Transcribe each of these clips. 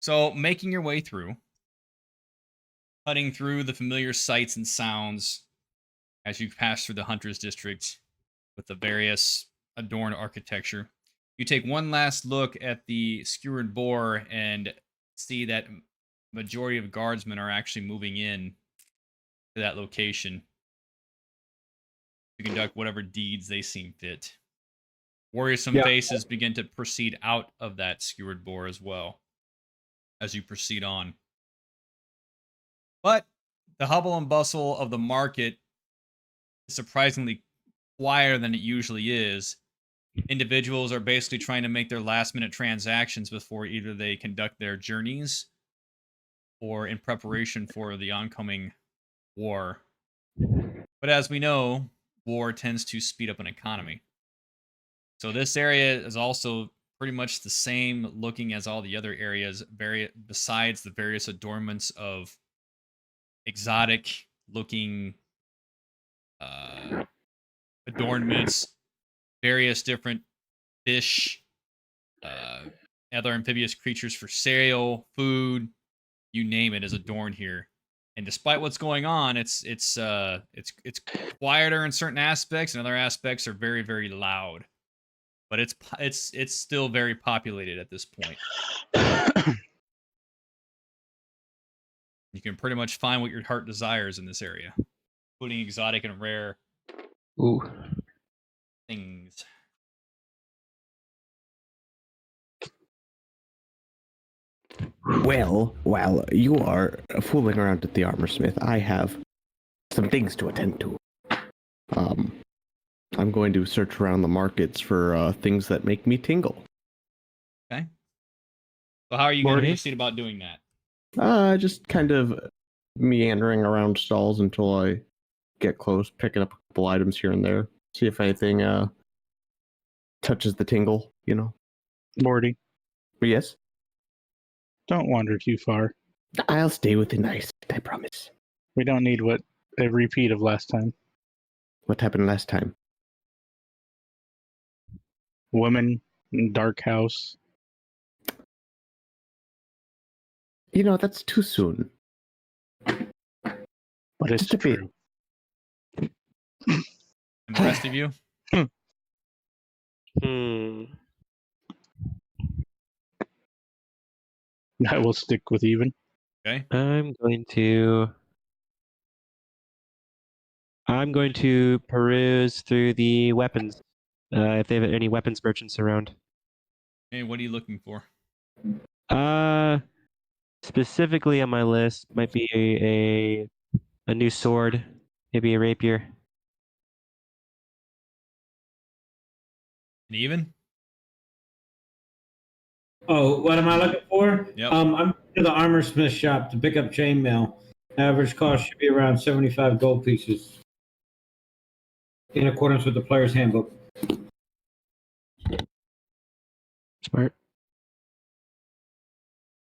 So, making your way through, cutting through the familiar sights and sounds as you pass through the Hunter's District with the various adorned architecture. You take one last look at the skewered boar and see that majority of guardsmen are actually moving in to that location to conduct whatever deeds they seem fit. Worrisome Yeah. faces begin to proceed out of that skewered boar as well as you proceed on. But the hubble and bustle of the market is surprisingly quieter than it usually is. Individuals are basically trying to make their last minute transactions before either they conduct their journeys or in preparation for the oncoming war. But as we know, war tends to speed up an economy. So this area is also pretty much the same looking as all the other areas, besides the various adornments of exotic looking adornments, various different fish, other amphibious creatures for sale, food, you name it, is adorned here. And despite what's going on, it's quieter in certain aspects, and other aspects are very, very loud. But it's still very populated at this point. You can pretty much find what your heart desires in this area, including exotic and rare things. Well, while you are fooling around at the armor smith, I have some things to attend to. I'm going to search around the markets for things that make me tingle. Okay. So how are you going to proceed about doing that? Just kind of meandering around stalls until I get close, picking up a couple items here and there. See if anything touches the tingle, you know. Morty, But yes? don't wander too far. I'll stay within eyesight, I promise. We don't need a repeat of last time. What happened last time? Woman, dark house. You know, that's too soon. But it's Just a bit. true. And the rest of you? I will stick with even. Okay. I'm going to peruse through the weapons. If they have any weapons merchants around. Hey, what are you looking for? Specifically on my list might be a new sword, maybe a rapier. And even? Oh, what am I looking for? Yep. I'm to the armor smith shop to pick up chainmail. Average cost should be around 75 gold pieces, in accordance with the player's handbook. Smart.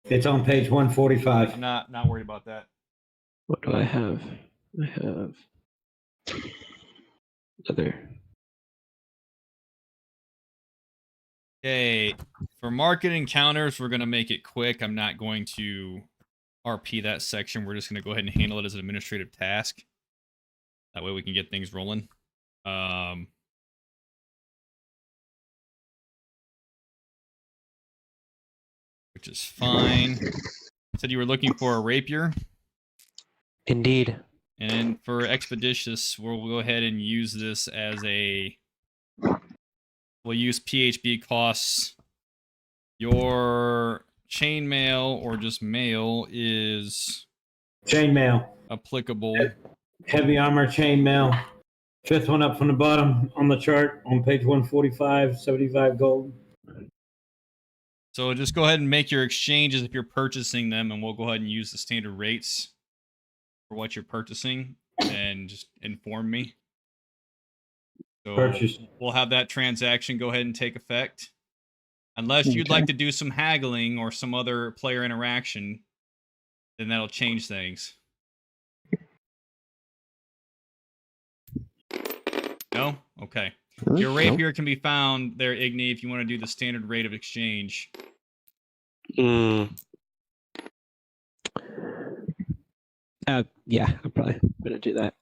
It's on page 145. I'm not worried about that. What do I have? I have other. Okay, for market encounters, we're going to make it quick. I'm not going to RP that section. We're just going to go ahead and handle it as an administrative task. That way we can get things rolling. Which is fine. Said you were looking for a rapier. Indeed. And for expeditious, we'll go ahead and use this as a... We'll use PHB costs. Your chainmail or just mail is... Chainmail. Applicable. Heavy armor chainmail. Fifth one up from the bottom on the chart on page 145, 75 gold. So just go ahead and make your exchanges if you're purchasing them, and we'll go ahead and use the standard rates for what you're purchasing, and just inform me. So Purchase. we'll have that transaction go ahead and take effect. Unless you'd like to do some haggling or some other player interaction, then that'll change things. No? Okay. Your rapier can be found there, Igni, if you want to do the standard rate of exchange. Yeah, I'm probably gonna do that.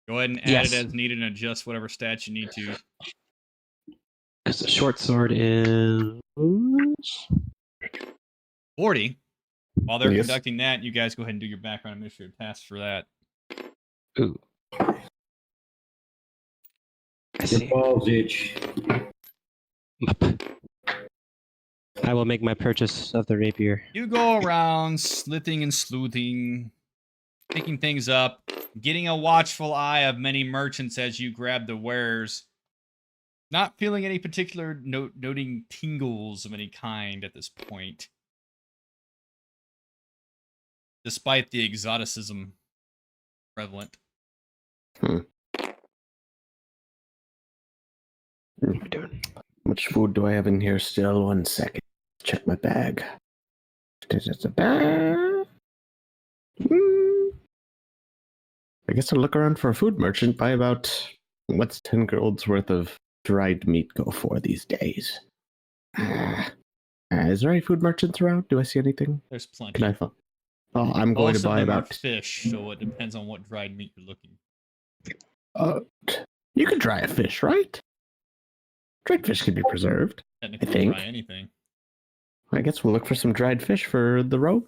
Go ahead and add Yes. it as needed and adjust whatever stats you need to. Because the short sword is 40. While they're Yes. conducting that, you guys go ahead and do your background administrative tasks for that. ooh. I Your see. balls itch. I will make my purchase of the rapier. You go around slitting and sleuthing, picking things up, getting a watchful eye of many merchants as you grab the wares. Not feeling any particular noting tingles of any kind at this point. Despite the exoticism prevalent. Hmm. What are we doing? Much food do I have in here still? 1 second. Check my bag. This is a bag. I guess I'll look around for a food merchant. Buy about what's 10 gold's worth of dried meat go for these days? Is there any food merchants around? Do I see anything? There's plenty. Can I find? Oh, I'm going Most to of buy them are about. fish, so it depends on what dried meat you're looking. You could dry a fish, right? Dried fish can be preserved. Technically, think. try anything. I guess we'll look for some dried fish for the road.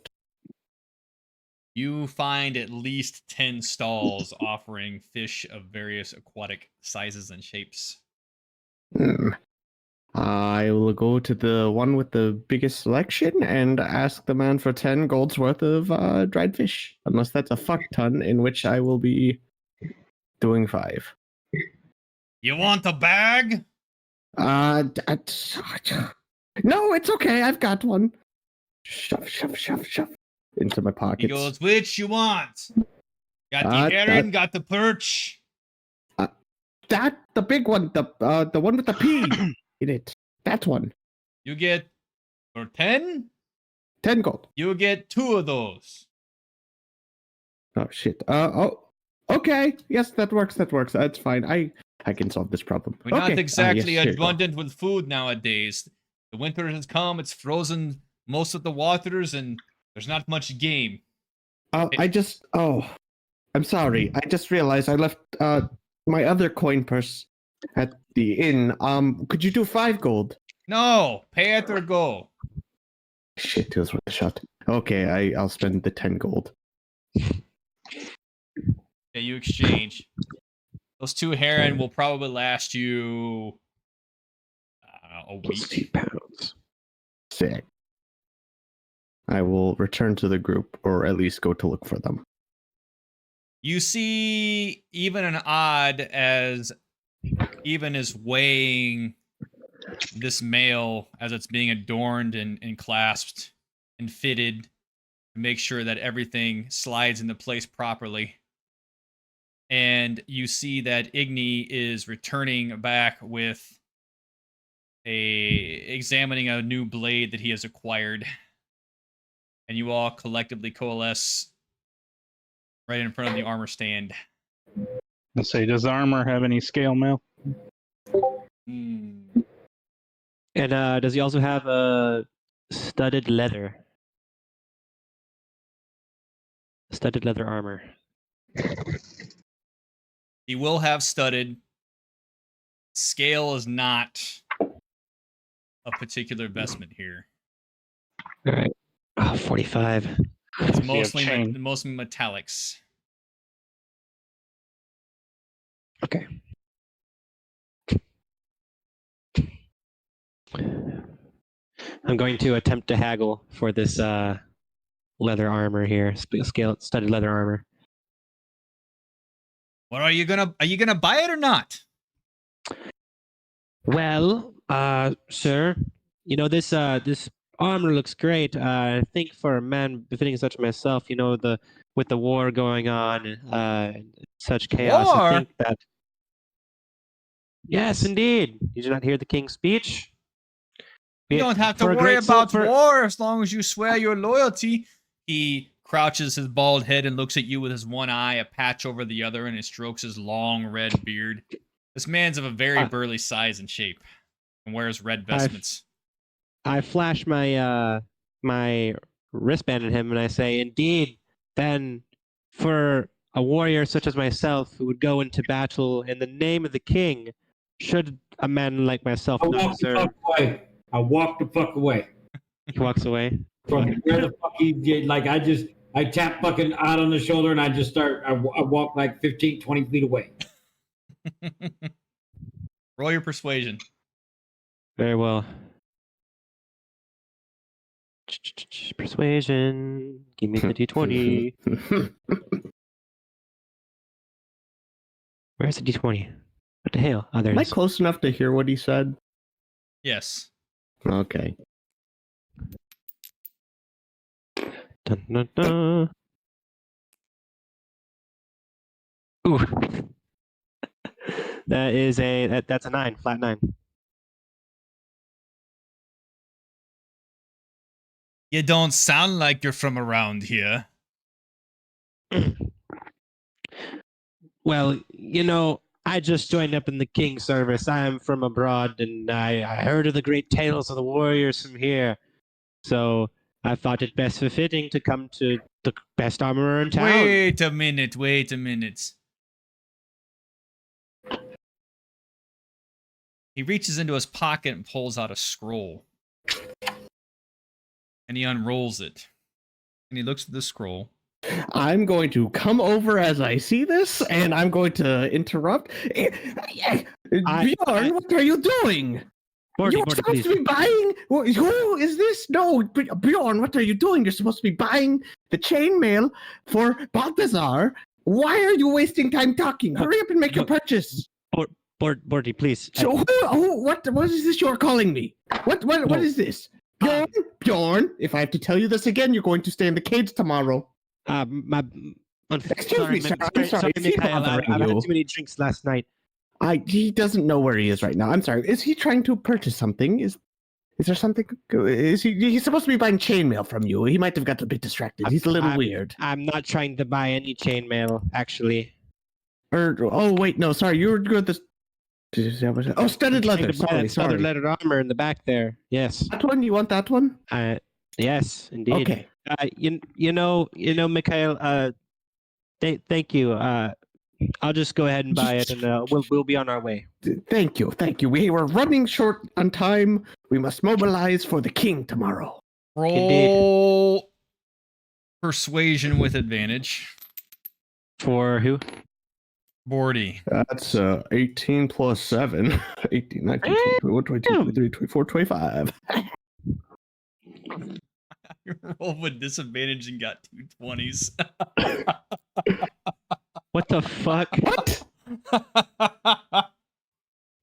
You find at least 10 stalls offering fish of various aquatic sizes and shapes. I will go to the one with the biggest selection and ask the man for 10 gold's worth of dried fish. Unless that's a fuck ton, in which I will be doing 5. You want a bag? No, it's okay. I've got one. Shove into my He pockets. goes, which you want? Got the herring, got the perch. That the big one, the one with the P in it. That one. You get, for 10, 10 gold. you get 2 of those. Oh shit. Okay. Yes, that works. That's fine. I can solve this problem. We're not exactly yes, here you go. abundant with food nowadays. The winter has come, it's frozen most of the waters, and there's not much game. I'm sorry. I just realized I left my other coin purse at the inn. Could you do 5 gold? No, pay it or go. Shit, it was worth a shot. Okay, I'll spend the 10 gold. Yeah, you exchange. Those 2 heron will probably last you a week. 60 pounds. Sick. I will return to the group, or at least go to look for them. You see even an odd as even is weighing this mail as it's being adorned and clasped and fitted to make sure that everything slides into place properly. And you see that Igni is returning back with examining a new blade that he has acquired. And you all collectively coalesce right in front of the armor stand. Let's say, does the armor have any scale mail? Hmm. And does he also have a studded leather? Studded leather armor. He will have studded. Scale is not a particular investment here. All right. Oh, 45. It's Does he have mostly chain? mostly metallics. Okay. I'm going to attempt to haggle for this leather armor here. Scale studded leather armor. What are you gonna buy it or not? Well, sir, you know this armor looks great. I think for a man befitting such myself, you know, with the war going on, such chaos, War? I think that. Yes, indeed. Did you not hear the king's speech? You don't have to For a worry great about for- war as long as you swear your loyalty. He crouches his bald head and looks at you with his one eye, a patch over the other, and he strokes his long red beard. This man's of a very burly size and shape, and wears red vestments. I flash my my wristband at him, and I say, "Indeed, then, for a warrior such as myself who would go into battle in the name of the king, should a man like myself I not walk the deserve?" fuck away. I walk the fuck away. He walks away. From where the fuck he did. Like, I tap fucking out on the shoulder and I just start, I walk like 15, 20 feet away. Roll your persuasion. Very well. Persuasion. Give me the d20. Where's the d20? What the hell? Oh, there Am it I is. close enough to hear what he said? Yes. Okay. Dun, dun, dun. Ooh. That's a 9, flat 9. You don't sound like you're from around here. Well, I just joined up in the king's service. I am from abroad, and I heard of the great tales of the warriors from here. So I thought it best befitting to come to the best armorer in town. Wait a minute. Wait a minute. He reaches into his pocket and pulls out a scroll. And he unrolls it. And he looks at the scroll. I'm going to come over as I see this, and I'm going to interrupt. Bjorn, what are you doing? Morty, You're Morty, supposed please. to be buying. Who is this? No, Bjorn, what are you doing? You're supposed to be buying the chainmail for Balthazar. Why are you wasting time talking? Hurry up and make your purchase. Morty, please. So what is this you're calling me? What is this? Bjorn, if I have to tell you this again, you're going to stay in the cage tomorrow. Excuse me, sir. I'm sorry. Is he Mikhail, I've bothering had you? too many drinks last night. He doesn't know where he is right now. I'm sorry. Is he trying to purchase something? Is there something? He's supposed to be buying chainmail from you. He might have got a bit distracted. He's a little weird. I'm not trying to buy any chainmail, actually. Wait, no, sorry. You were good. Studded leather. Sorry. Studded leather armor in the back there. Yes. That one? You want that one? Yes, indeed. Okay. Mikhail. Thank you. I'll just go ahead and buy it, and we'll be on our way. Thank you. We were running short on time. We must mobilize for the king tomorrow. Roll persuasion with advantage. For who? Bordy. That's 18 plus 7. 18, 19, 21, 22, 23, 24, 25. You rolled with disadvantage and got 2 20s. What the fuck? What?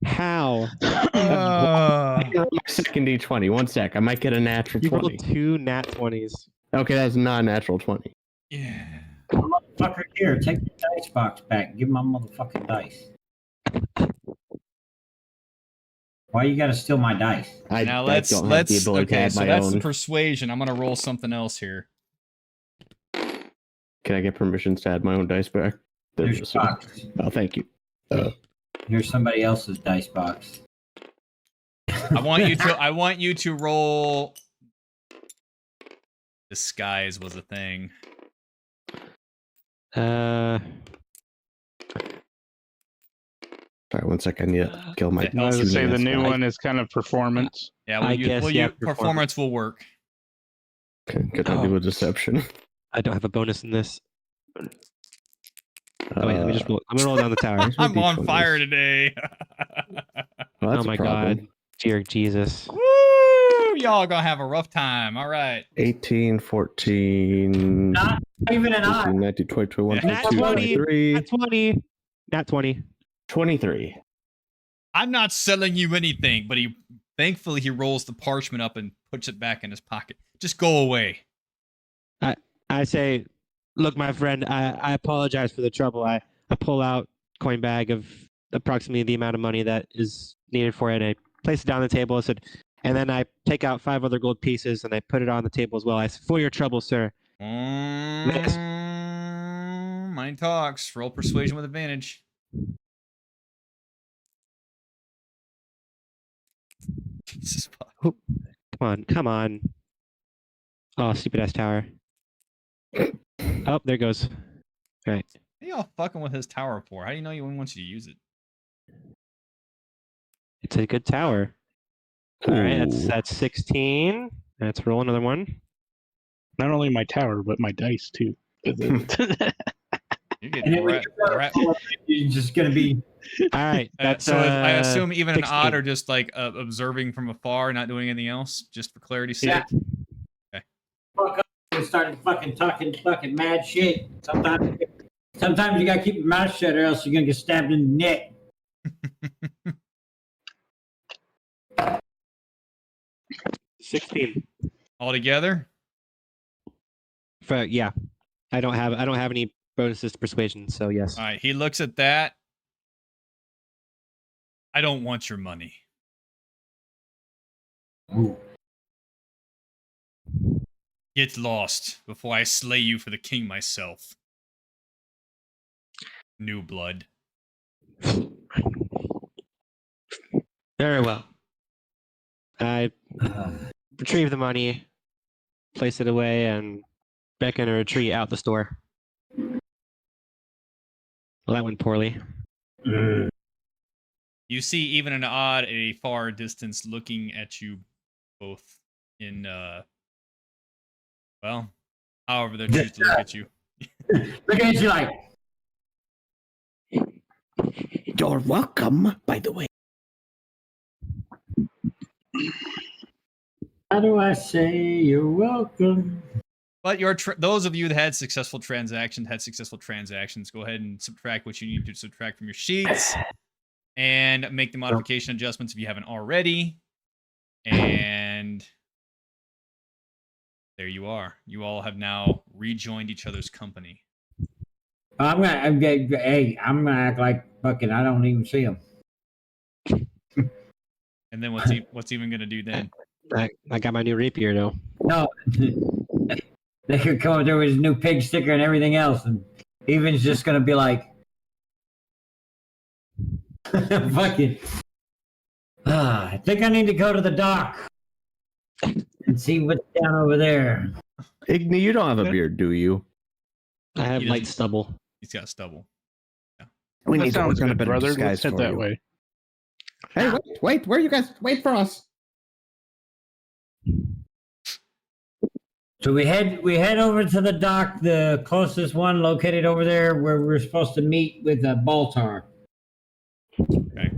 How? I roll my second D20. 1 sec. I might get a natural You 20. rolled 2 nat 20s. Okay, that's not a natural 20. Yeah. Motherfucker, here, take the dice box back. Give my motherfucking dice. Why you gotta steal my dice? Now I don't have the ability to okay, add so my that's own. the persuasion. I'm gonna roll something else here. Can I get permissions to add my own dice back? There's your box. Oh, thank you. Here's somebody else's dice box. I want you to roll. Disguise was a thing. Sorry, 1 sec. I need to kill my. I was gonna say the new guy. one is kind of performance. Yeah, I guess, yeah, performance will work. Okay, can I do a deception? I don't have a bonus in this. Oh, wait, let me just roll. I'm gonna roll down the tower. Where's my I'm on D20s? fire today. Well, that's Oh my a problem. god. Dear Jesus. Woo! Y'all gonna have a rough time. All right. 18, 14, Not even an 18, eye. 19, 20, 21, Nat 22, 20. 23, Nat 20. Nat 20. 23. I'm not selling you anything, but thankfully he rolls the parchment up and puts it back in his pocket. Just go away. I say, look, my friend, I apologize for the trouble. I pull out coin bag of approximately the amount of money that is needed for it. I place it down on the table. I said, and then I take out 5 other gold pieces and I put it on the table as well. I said, for your trouble, sir. Next. Mind talks. Roll persuasion with advantage. Jesus fuck. Come on. Oh, stupid ass tower. Oh, there it goes. Right. What are y'all fucking with his tower for? How do you know he wants you to use it? It's a good tower. All right, Ooh. that's 16. Let's roll another one. Not only my tower, but my dice too. You're And getting then when rat. you're just gonna be. All right, that's So I assume even an 16. odd are just like observing from afar, not doing anything else, just for clarity's sake. Yeah. Fuck up and started fucking talking fucking mad shit. Sometimes you gotta keep your mouth shut or else you're gonna get stabbed in the neck. 16. All together? Yeah, I don't have any bonuses to persuasion, so yes. All right. He looks at that. I don't want your money. Ooh. Get lost before I slay you for the king myself. New blood. Very well. I retrieve the money, place it away, and beckon a retreat out the store. Well, that went poorly. You see even an odd at a far distance looking at you both in, well, however they choose to look at you. Look at you like. You're welcome, by the way. How do I say you're welcome? But those of you that had successful transactions, go ahead and subtract what you need to subtract from your sheets and make the modification adjustments if you haven't already. And there you are. You all have now rejoined each other's company. I'm gonna act like fucking I don't even see him. And then what's even gonna do then? I got my new rapier though. No, they could come up there with his new pig sticker and everything else, and Evan's just gonna be like, "Fucking, I think I need to go to the dock and see what's down over there." Igni, you don't have a beard, do you? I have He light doesn't- stubble. He's got stubble. We That need to sounds work on a good, better brother. disguise Let's head for that you. way. Hey, wait, where are you guys? Wait for us. So we head over to the dock, the closest one located over there where we're supposed to meet with Baltar. Okay.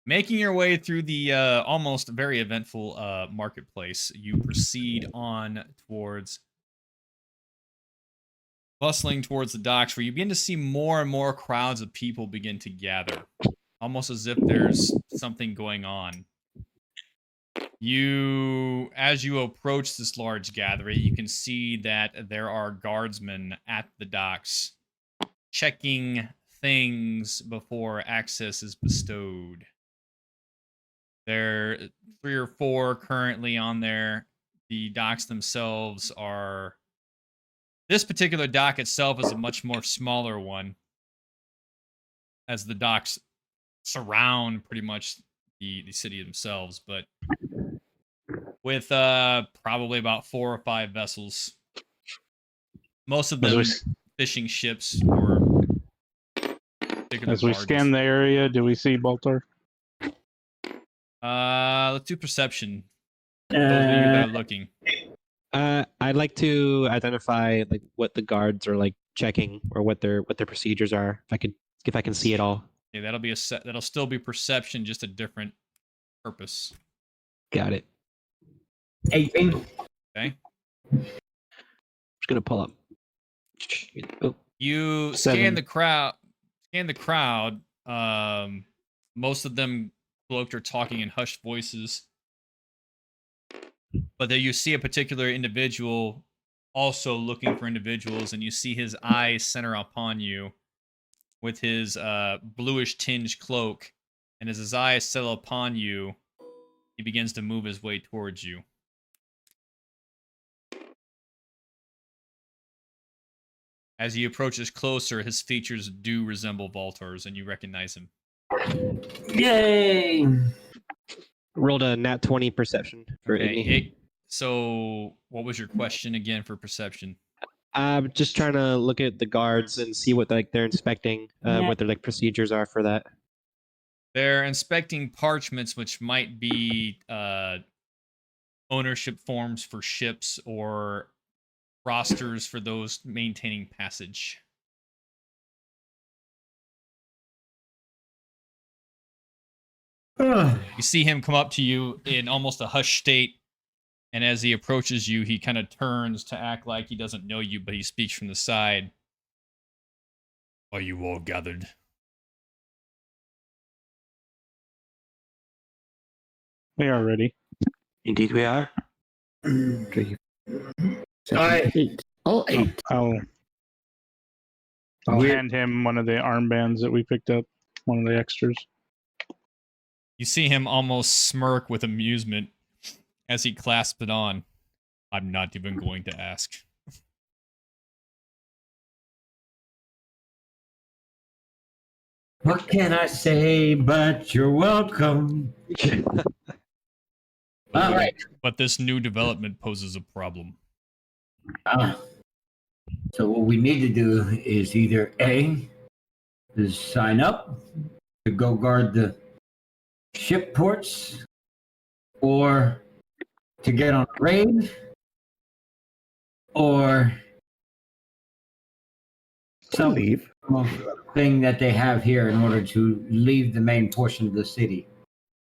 Making your way through the almost very eventful marketplace, you proceed on bustling towards the docks, where you begin to see more and more crowds of people begin to gather, almost as if there's something going on. As you approach this large gathering, you can see that there are guardsmen at the docks checking things before access is bestowed. There are 3 or 4 currently on there. The docks themselves are... This particular dock itself is a much more smaller one, as the docks surround pretty much the city themselves, but with probably about 4 or 5 vessels. Most of them fishing ships or particular As we barges. scan the area, do we see Baltar? Let's do perception. Those of you that are looking. I'd like to identify like what the guards are like checking or what their procedures are. If I can see it all. Yeah, that'll still be perception, just a different purpose. Got it. 18. Okay. Just gonna pull up. Oh, You 7. scan the crowd. Most of them cloaked or talking in hushed voices. But there you see a particular individual also looking for individuals, and you see his eyes center upon you with his bluish tinged cloak. And as his eyes settle upon you, he begins to move his way towards you. As he approaches closer, his features do resemble Baltar's, and you recognize him. Yay! rolled a nat 20 perception for Okay, Iggy. So, what was your question again for perception? I'm just trying to look at the guards and see what like they're inspecting, what their like procedures are for that. They're inspecting parchments, which might be ownership forms for ships or rosters for those maintaining passage. You see him come up to you in almost a hushed state, and as he approaches you, he kind of turns to act like he doesn't know you, but he speaks from the side. Are you all gathered? We are ready. Indeed, we are. 3, 7, 8. All 8. I'll hand him one of the armbands that we picked up, one of the extras. You see him almost smirk with amusement as he clasps it on. I'm not even going to ask. What can I say but you're welcome? All right. But this new development poses a problem. So what we need to do is either A, is sign up to go guard the ship ports, or to get on a raid, or some Leave. thing that they have here in order to leave the main portion of the city.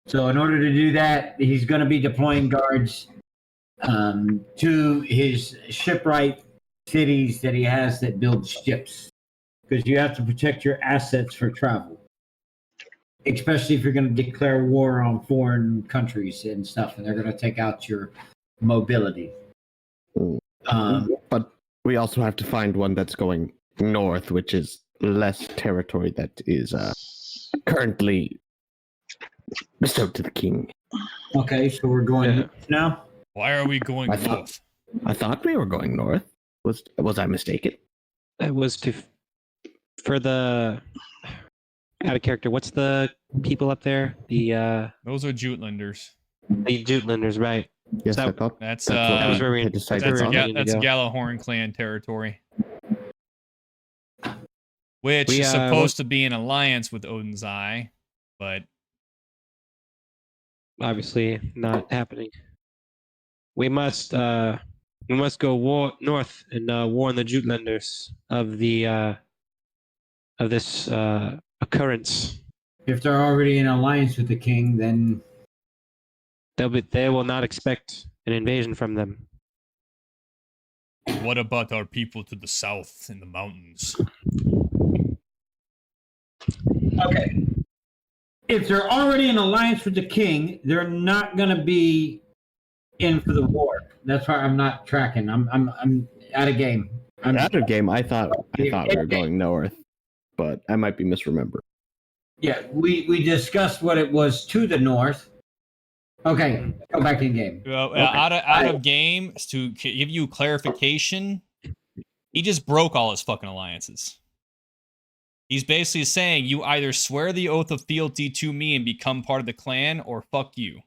So in order to do that, he's going to be deploying guards to his shipwright cities that he has that build ships, because you have to protect your assets for travel, especially if you're going to declare war on foreign countries and stuff, and they're going to take out your mobility. But we also have to find one that's going north, which is less territory that is currently bestowed to the king. Okay, so we're going now. Why are we going north? I thought we were going north. Was I mistaken? It was for the out of character. What's the people up there? The Those are Jutlanders. Jutlanders, right? Yes, So- I thought That's that was where we decided that's on. Ga- that's go. Galahorn clan territory, which We, is supposed to be in alliance with Odin's Eye, but obviously not happening. We must go north and warn the Jutlanders of the of this occurrence. If they're already in alliance with the king, then They will not expect an invasion from them. what about our people to the south in the mountains? okay. If they're already in alliance with the king, they're not going to be in for the war. That's why I'm not tracking. I'm out of game. I'm Out of game, I thought we were going north, but I might be misremembering. Yeah, we discussed what it was to the north. Okay, go back in game. Well, Okay. out of game, to give you clarification, he just broke all his fucking alliances. He's basically saying you either swear the oath of fealty to me and become part of the clan, or fuck you.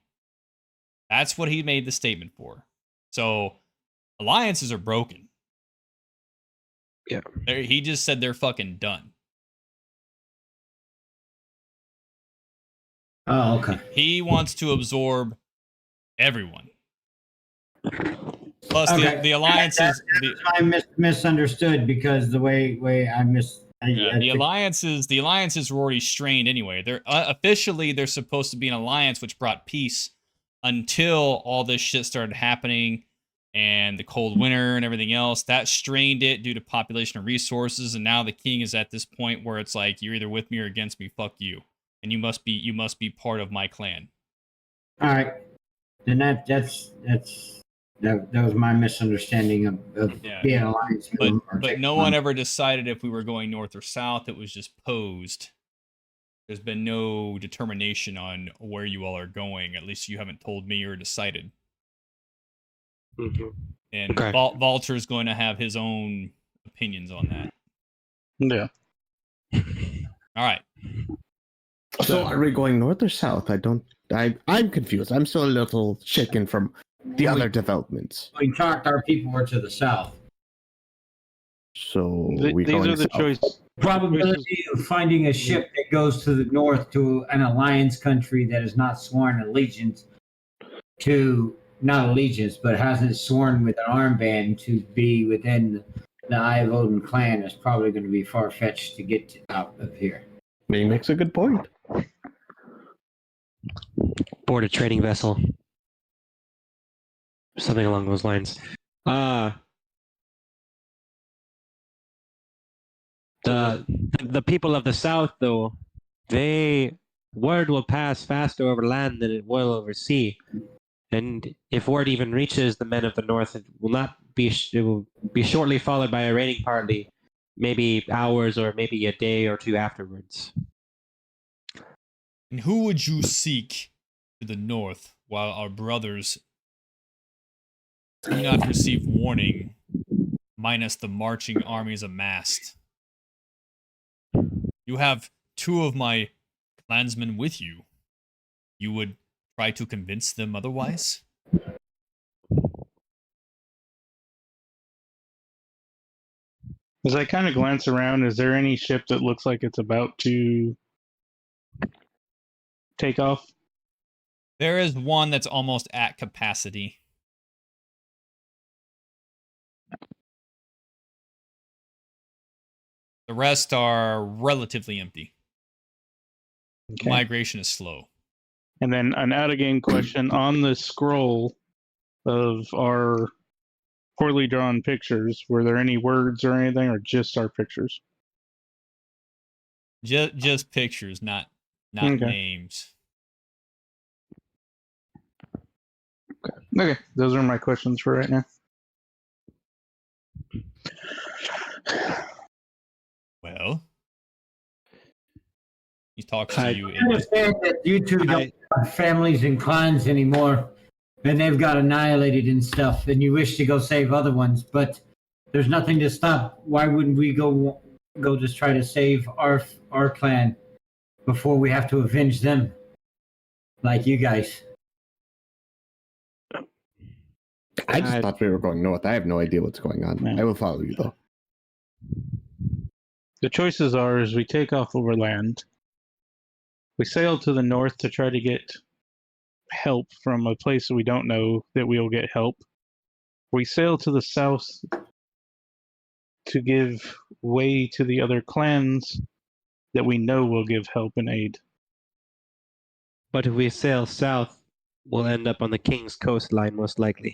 That's what he made the statement for. So alliances are broken. Yeah. He just said they're fucking done. Oh, okay. He wants to absorb everyone. Plus, Okay. the alliances. I misunderstood because the way I missed. The alliances were already strained anyway. They're officially they're supposed to be an alliance, which brought peace until all this shit started happening, and the cold winter and everything else that strained it due to population and resources. And now the king is at this point where it's like you're either with me or against me. Fuck you, and you must be part of my clan. All right, then that was my misunderstanding of Yeah. being alliance. with them or But taking no them. one ever decided if we were going north or south. It was just posed. There's been no determination on where you all are going. At least you haven't told me or decided. Mm-hmm. And Okay. Walter's going to have his own opinions on that. Yeah. All right. So are we going north or south? I'm confused. I'm still a little shaken from The other developments. We talked our people were to the south. So These going are the south. choices. Probability of finding a ship that goes to the north to an alliance country that is not sworn allegiance to, not allegiance, but hasn't sworn with an armband to be within the Eye of Odin clan is probably going to be far-fetched to get out of here. He makes a good point. Board a trading vessel. Something along those lines. The people of the south, though, word will pass faster over land than it will over sea. And if word even reaches the men of the north, it will be shortly followed by a raiding party, maybe hours or maybe a day or two afterwards. And who would you seek to the north while our brothers do not receive warning, minus the marching armies amassed? You have 2 of my clansmen with you. You would try to convince them otherwise? As I kind of glance around, is there any ship that looks like it's about to take off? There is one that's almost at capacity. The rest are relatively empty. Okay. Migration is slow. And then an out-of-game question. On the scroll of our poorly drawn pictures, were there any words or anything, or just our pictures? Just pictures, not Okay. names. Okay, those are my questions for right now. Well, he talks I to you I in understand that you two don't have families and clans anymore, and they've got annihilated and stuff, and you wish to go save other ones, but there's nothing to stop. Why wouldn't we go just try to save our clan before we have to avenge them, like you guys? I just thought we were going north. I have no idea what's going on. Yeah. I will follow you though. The choices are: is we take off overland, we sail to the north to try to get help from a place that we don't know that we'll get help. We sail to the south to give way to the other clans that we know will give help and aid. But if we sail south, we'll end up on the King's coastline, most likely.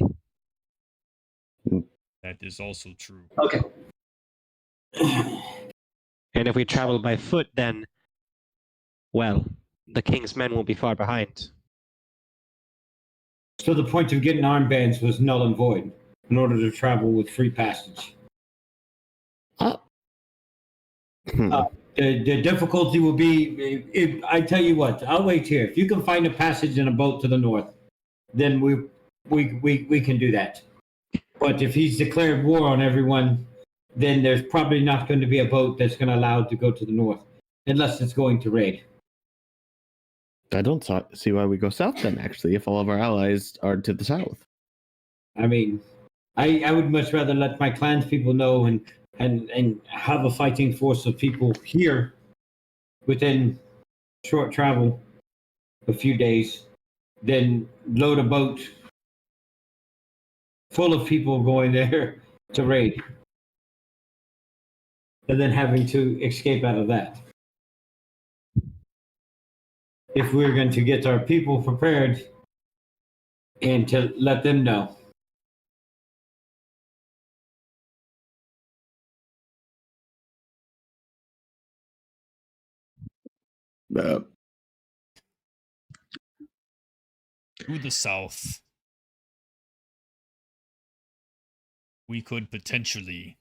that is also true. Okay. And if we travel by foot, then, well, the King's men won't be far behind. So the point of getting armbands was null and void in order to travel with free passage. The difficulty will be, if I tell you what, I'll wait here. If you can find a passage in a boat to the north, then we can do that. But if he's declared war on everyone, then there's probably not going to be a boat that's going to allow it to go to the north, unless it's going to raid. I don't see why we go south then, actually, if all of our allies are to the south. I mean, I would much rather let my clans people know and have a fighting force of people here within short travel, a few days, than load a boat full of people going there to raid, and then having to escape out of that. If we're going to get our people prepared and to let them know. To the south, we could potentially,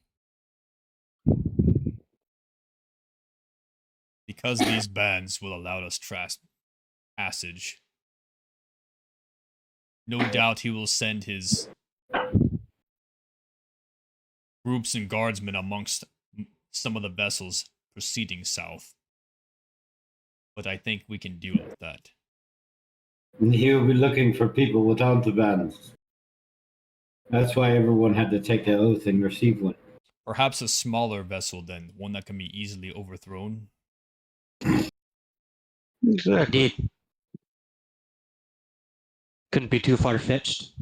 because these bands will allow us passage, no doubt he will send his groups and guardsmen amongst some of the vessels proceeding south. But I think we can deal with that. And he'll be looking for people without the bands. That's why everyone had to take the oath and receive one. Perhaps a smaller vessel then, one that can be easily overthrown. Exactly. Indeed. Couldn't be too far fetched.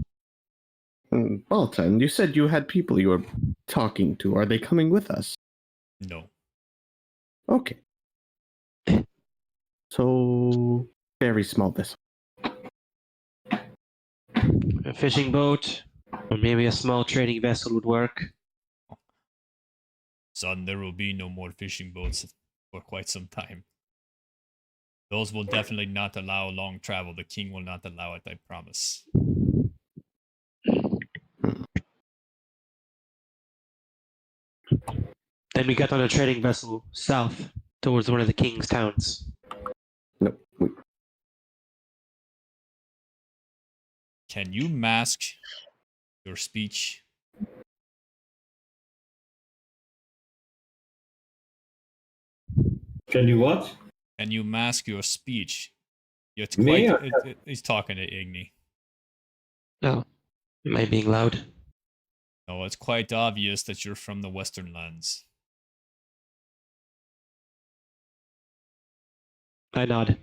Baltan, you said you had people you were talking to. Are they coming with us? No. Okay. So, very small vessel. A fishing boat, or maybe a small trading vessel would work. Son, there will be no more fishing boats for quite some time. Those will definitely not allow long travel. The king will not allow it, I promise. Then we got on a trading vessel south towards one of the king's towns. No, Can you mask your speech? Can you what? Can you mask your speech? It's Me quite. or- He's talking to Igni. Oh, am I being loud? No, it's quite obvious that you're from the Western lands. I nod.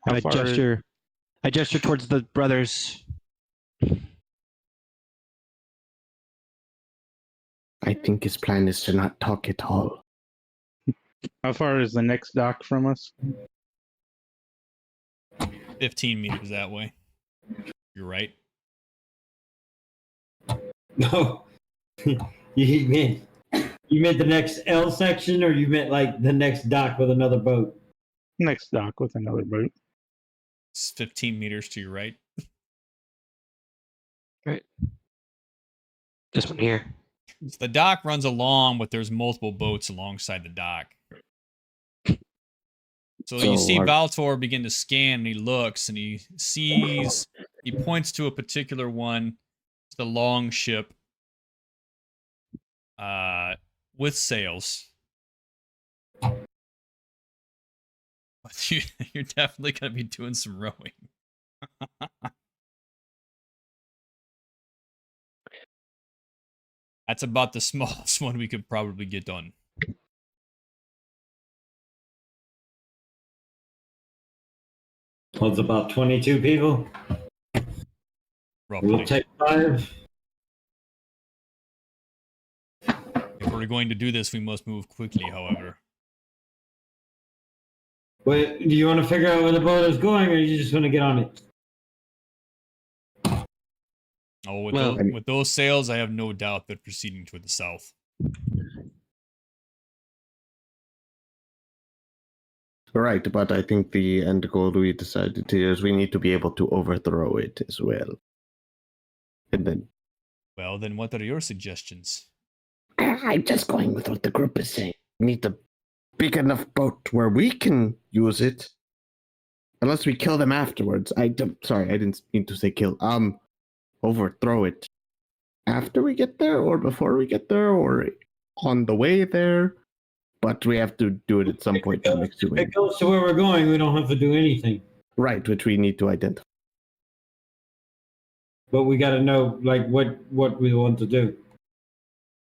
How I far gesture. I gesture towards the brothers. I think his plan is to not talk at all. How far is the next dock from us? 15 meters that way. You're right. No. you meant the next L section, or you meant like the next dock with another boat? Next dock with another boat. It's 15 meters to your right. This one here. So the dock runs along, but there's multiple boats alongside the dock. So you see Valtor begin to scan, and he looks, and he sees, he points to a particular one. It's the long ship with sails. But you're definitely going to be doing some rowing. That's about the smallest one we could probably get done. Well, it's about 22 people. Roughly. We'll take 5. If we're going to do this, we must move quickly, however. Wait, do you want to figure out where the boat is going, or you just want to get on it? Oh, Well, with those sails, I have no doubt that proceeding toward the south. Right, but I think the end goal we decided to is we need to be able to overthrow it as well. And then Well, then what are your suggestions? I'm just going with what the group is saying. We need a big enough boat where we can use it. Unless we kill them afterwards. Sorry, I didn't mean to say kill. Overthrow it after we get there, or before we get there, or on the way there. But we have to do it at some point to make sure. If it goes to where we're going, we don't have to do anything. Right, which we need to identify. But we got to know like what we want to do.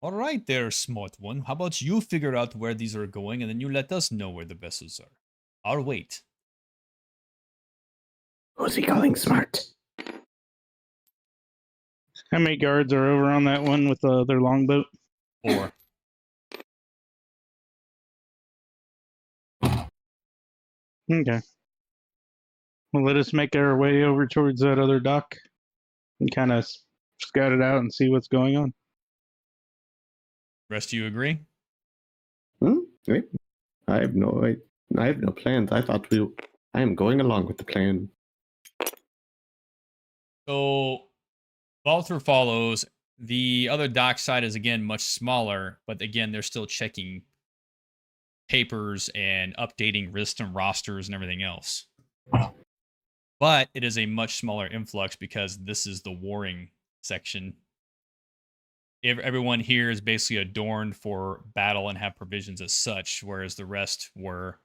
All right there, smart one. How about you figure out where these are going, and then you let us know where the vessels are. I'll wait. Who's he calling smart? How many guards are over on that one with their longboat? 4. Okay. Well, let us make our way over towards that other dock and kind of scout it out and see what's going on. Rest of you agree? Wait. I have no plans. I am going along with the plan. So, Valthor follows. The other dock side is, again, much smaller, but again, they're still checking papers and updating lists and rosters and everything else. But it is a much smaller influx because this is the warring section. everyone here is basically adorned for battle and have provisions as such, whereas the rest were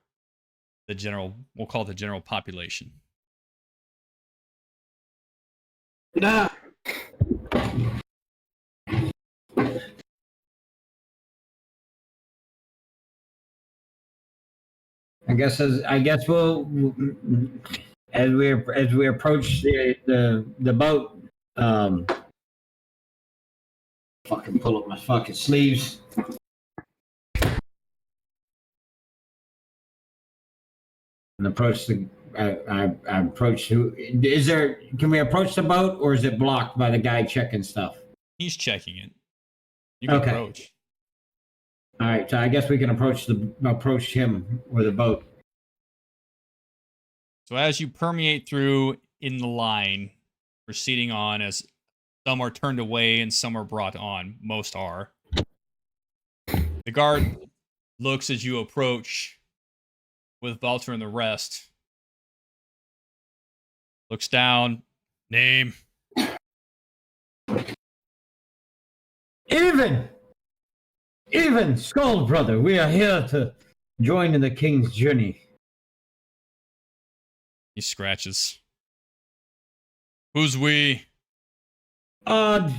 the general, we'll call it the general population. Nah. I guess we'll as we approach the boat, fucking pull up my fucking sleeves. And approach the I approach who is there, can we approach the boat or is it blocked by the guy checking stuff? He's checking it. You can Okay. approach. All right, so I guess we can approach him or the boat. So as you permeate through in the line, proceeding on, as some are turned away and some are brought on, most are. The guard looks as you approach with Valter and the rest. Looks down. Name. Even, Skull brother, we are here to join in the king's journey. He scratches. Who's we? Odd,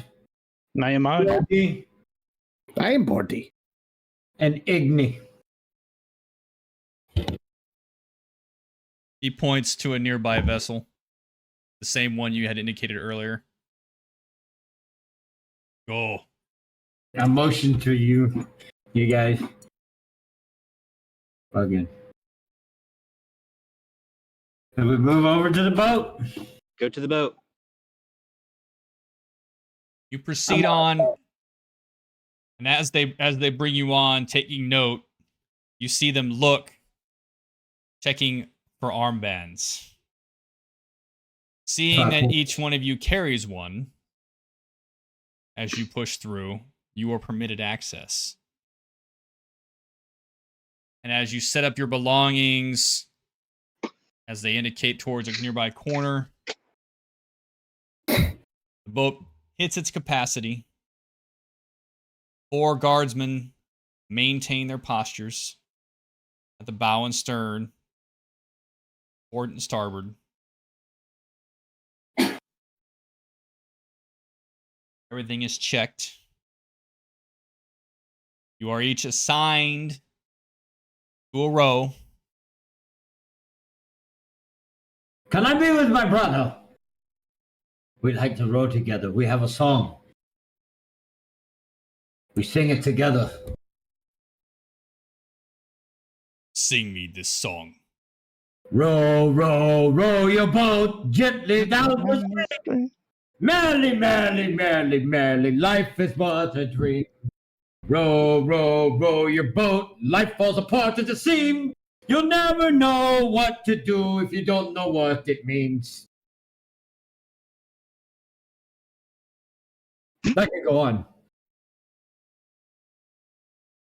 Nayamad. Bordy, I am Bordy. and Igni. He points to a nearby vessel. The same one you had indicated earlier. Go. I motion to you guys. Again. Can we move over to the boat? Go to the boat. You proceed on, and as they bring you on, taking note, you see them look, checking for armbands. Seeing that each one of you carries one, as you push through, you are permitted access. And as you set up your belongings, as they indicate towards a nearby corner, the boat hits its capacity. 4 guardsmen maintain their postures at the bow and stern, port and starboard. Everything is checked. You are each assigned to a row. Can I be with my brother? We'd like to row together. We have a song. We sing it together. Sing me this song. Row, row, row your boat gently down the stream. Merrily, merrily, merrily, merrily, life is but a dream. Row, row, row your boat, life falls apart at the seam. You'll never know what to do if you don't know what it means. That can go on.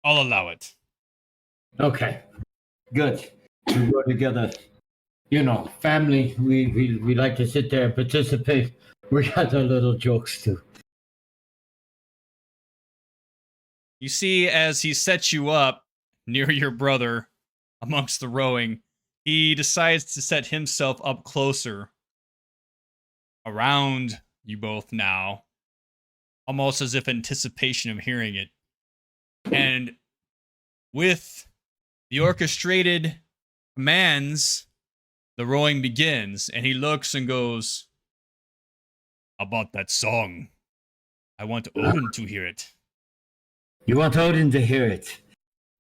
I'll allow it. Okay, good. We go together. You know, family, we like to sit there and participate. We got our little jokes too. You see, as he sets you up near your brother amongst the rowing, he decides to set himself up closer around you both now, almost as if anticipation of hearing it. And with the orchestrated commands, the rowing begins, and he looks and goes, "About that song, I want Odin to hear it." You want Odin to hear it.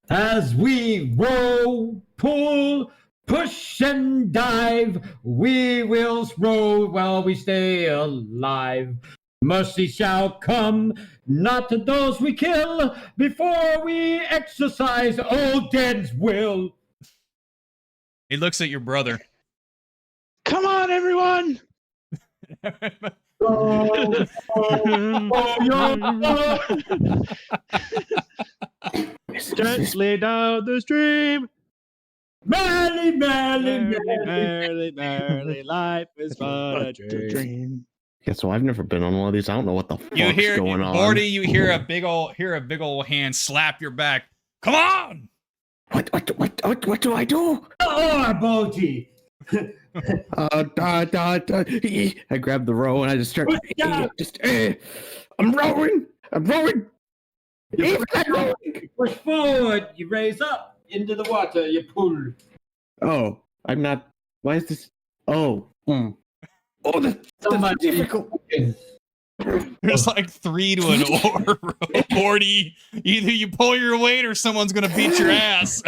As we row, pull, push, and dive, we will row while we stay alive. Mercy shall come, not to those we kill, before we exercise Odin's will. He looks at your brother. Come on, everyone! Row, row your boat. Gently down the stream. Merrily, merrily, Merrily, merrily. merrily, merrily, life is but a dream. Yeah, so I've never been on one of these. I don't know what the You fuck's hear going on. Bordy, you hear a big old hand slap your back. Come on! What do I do? Oh, Bodhi! I grab the row and I just start. Yeah. I'm rowing. I'm rowing. I'm rowing. Push forward. You raise up into the water. You pull. Oh, I'm not. Why is this? Oh. Oh, that's difficult. There's like 3 to an oar, Bordy. Either you pull your weight or someone's gonna beat your ass.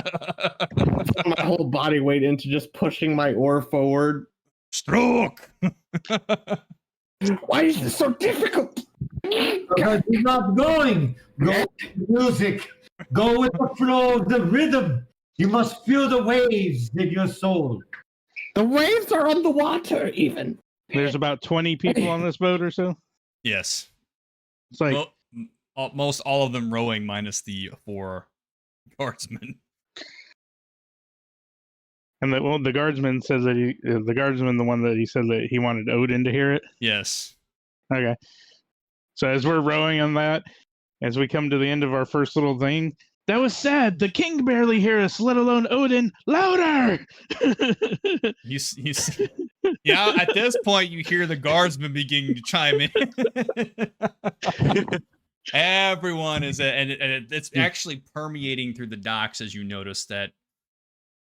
My whole body weight into just pushing my oar forward. Stroke. Why is this so difficult? Because you're not going. Go with the music. Go with the flow of the rhythm. You must feel the waves in your soul. The waves are on the water, even. There's about 20 people on this boat or so. Yes. It's like Most all of them rowing minus the 4 guardsmen. And the guardsman says that the guardsman, the one that he said that he wanted Odin to hear it. Yes. Okay. So as we're rowing on that, as we come to the end of our first little thing, that was sad. The king barely hear us, let alone Odin. Louder! You yeah. At this point, you hear the guardsmen beginning to chime in. Everyone is, and it's actually permeating through the docks as you notice that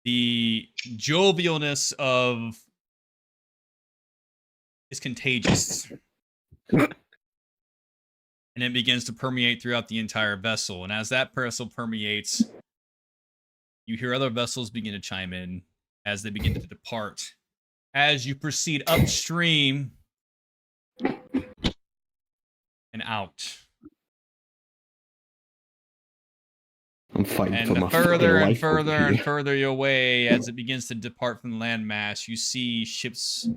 the jovialness of is contagious. And it begins to permeate throughout the entire vessel. And as that vessel permeates, you hear other vessels begin to chime in as they begin to depart. As you proceed upstream and out. I'm fighting And for the my further and life over further and here. further you away as it begins to depart from the landmass, you see ships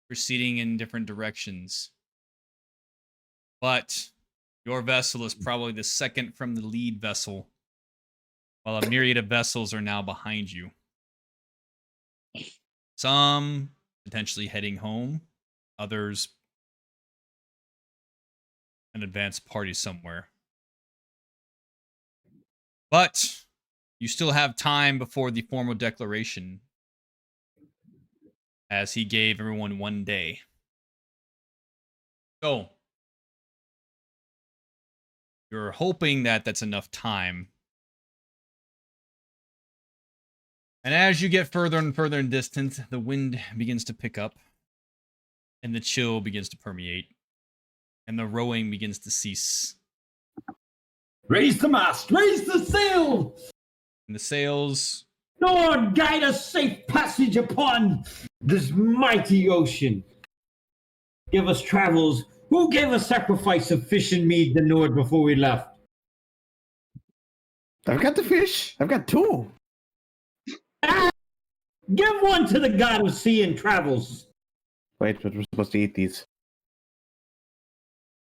proceeding in different directions. But your vessel is probably the second from the lead vessel, while a myriad of vessels are now behind you. Some potentially heading home, others an advanced party somewhere. But you still have time before the formal declaration, as he gave everyone 1 day. So, you're hoping that that's enough time. And as you get further and further in distance, the wind begins to pick up, and the chill begins to permeate, and the rowing begins to cease. Raise the mast. Raise the sail. And the sails, Lord, guide us safe passage upon this mighty ocean. Give us travels. Who gave a sacrifice of fish and meat the Nord before we left? I've got the fish. I've got 2. Give one to the god of sea and travels. Wait, but we're supposed to eat these.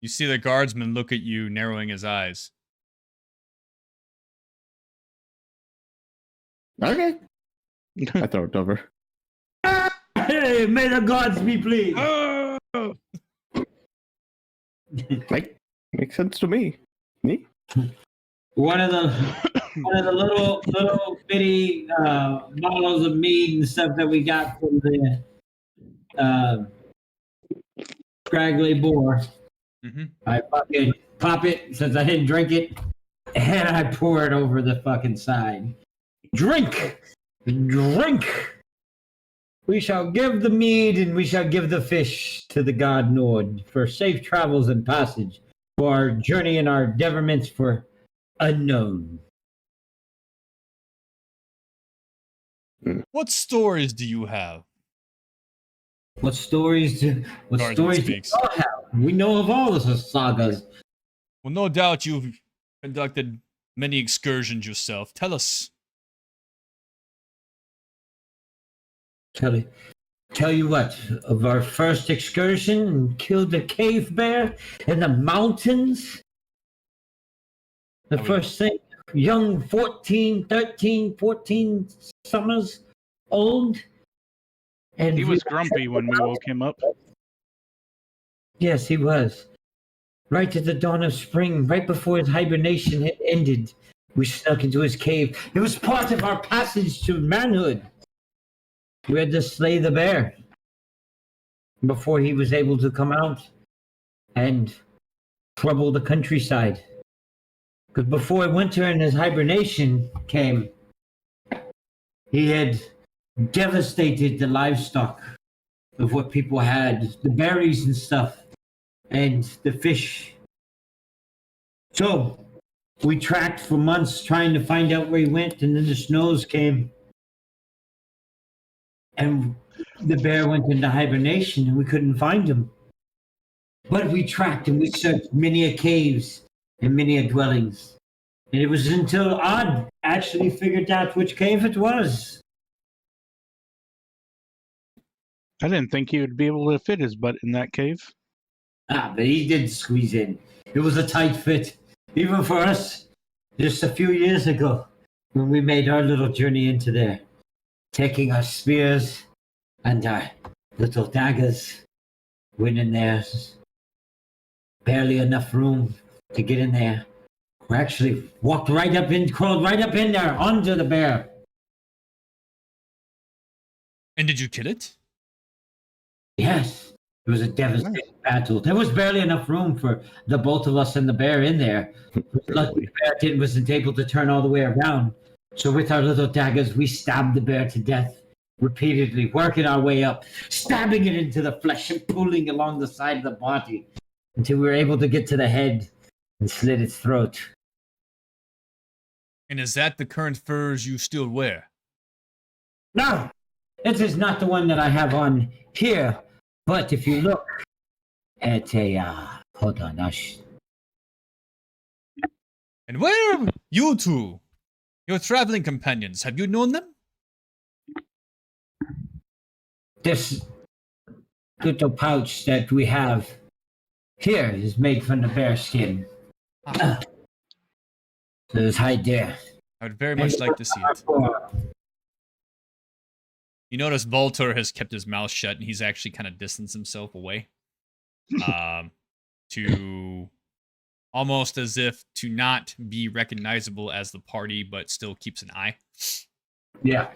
you see the guardsman look at you, narrowing his eyes. Okay. I throw it over. Hey, may the gods be pleased. Makes sense to me. Me? One of the little bitty bottles of meat and stuff that we got from the scraggly boar. Mm-hmm. I fucking pop it since I didn't drink it, and I pour it over the fucking side. Drink! We shall give the mead and we shall give the fish to the god Nord for safe travels and passage for our journey and our endeavorments for unknown. What stories do you have? What stories do you all have? We know of all the sagas. Well, no doubt you've conducted many excursions yourself. Tell us. Tell you what, of our first excursion and killed a cave bear in the mountains. The first thing, young 14 summers old. And He was grumpy when we woke him up. Yes, he was. Right at the dawn of spring, right before his hibernation had ended, we snuck into his cave. It was part of our passage to manhood. We had to slay the bear before he was able to come out and trouble the countryside. Because before winter and his hibernation came, he had devastated the livestock of what people had, the berries and stuff, and the fish. So we tracked for months trying to find out where he went, and then the snows came. And the bear went into hibernation and we couldn't find him. But we tracked and we searched many a caves and many a dwellings. And it was until Odd actually figured out which cave it was. I didn't think he would be able to fit his butt in that cave. But he did squeeze in. It was a tight fit, even for us, just a few years ago, when we made our little journey into there, taking our spears and our little daggers, went in there. Barely enough room to get in there. We actually walked right up in, crawled right up in there, onto the bear. And did you kill it? Yes. It was a devastating battle. There was barely enough room for the both of us and the bear in there. Luckily, the bear wasn't able to turn all the way around. So with our little daggers, we stabbed the bear to death repeatedly, working our way up, stabbing it into the flesh and pulling along the side of the body until we were able to get to the head and slit its throat. And is that the current furs you still wear? No, this is not the one that I have on here. But if you look at hold on, And where are you two? Your traveling companions, have you known them? This little pouch that we have here is made from the bear skin. So it's hide there. I would very much like to see it. You notice Voltor has kept his mouth shut and he's actually kind of distanced himself away. To almost as if to not be recognizable as the party, but still keeps an eye. Yeah.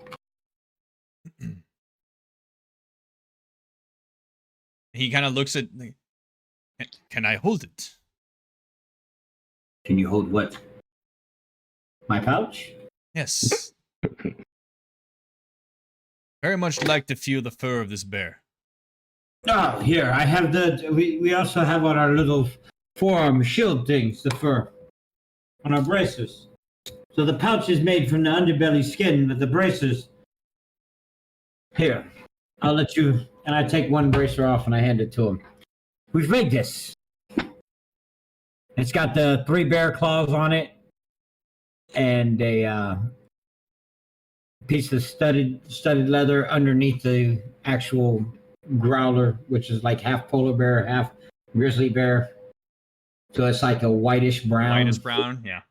He kind of looks at, can I hold it? Can you hold what? My pouch? Yes. Very much like to feel the fur of this bear. Oh, here, I have we also have on our little forearm shield things, the fur. On our bracers. So the pouch is made from the underbelly skin, but the bracers. Here, I'll let you, and I take one bracer off and I hand it to him. We've made this. It's got the 3 bear claws on it, and a piece of studded leather underneath the actual growler, which is like half polar bear, half grizzly bear. So it's like a whitish brown. Whitish brown, yeah.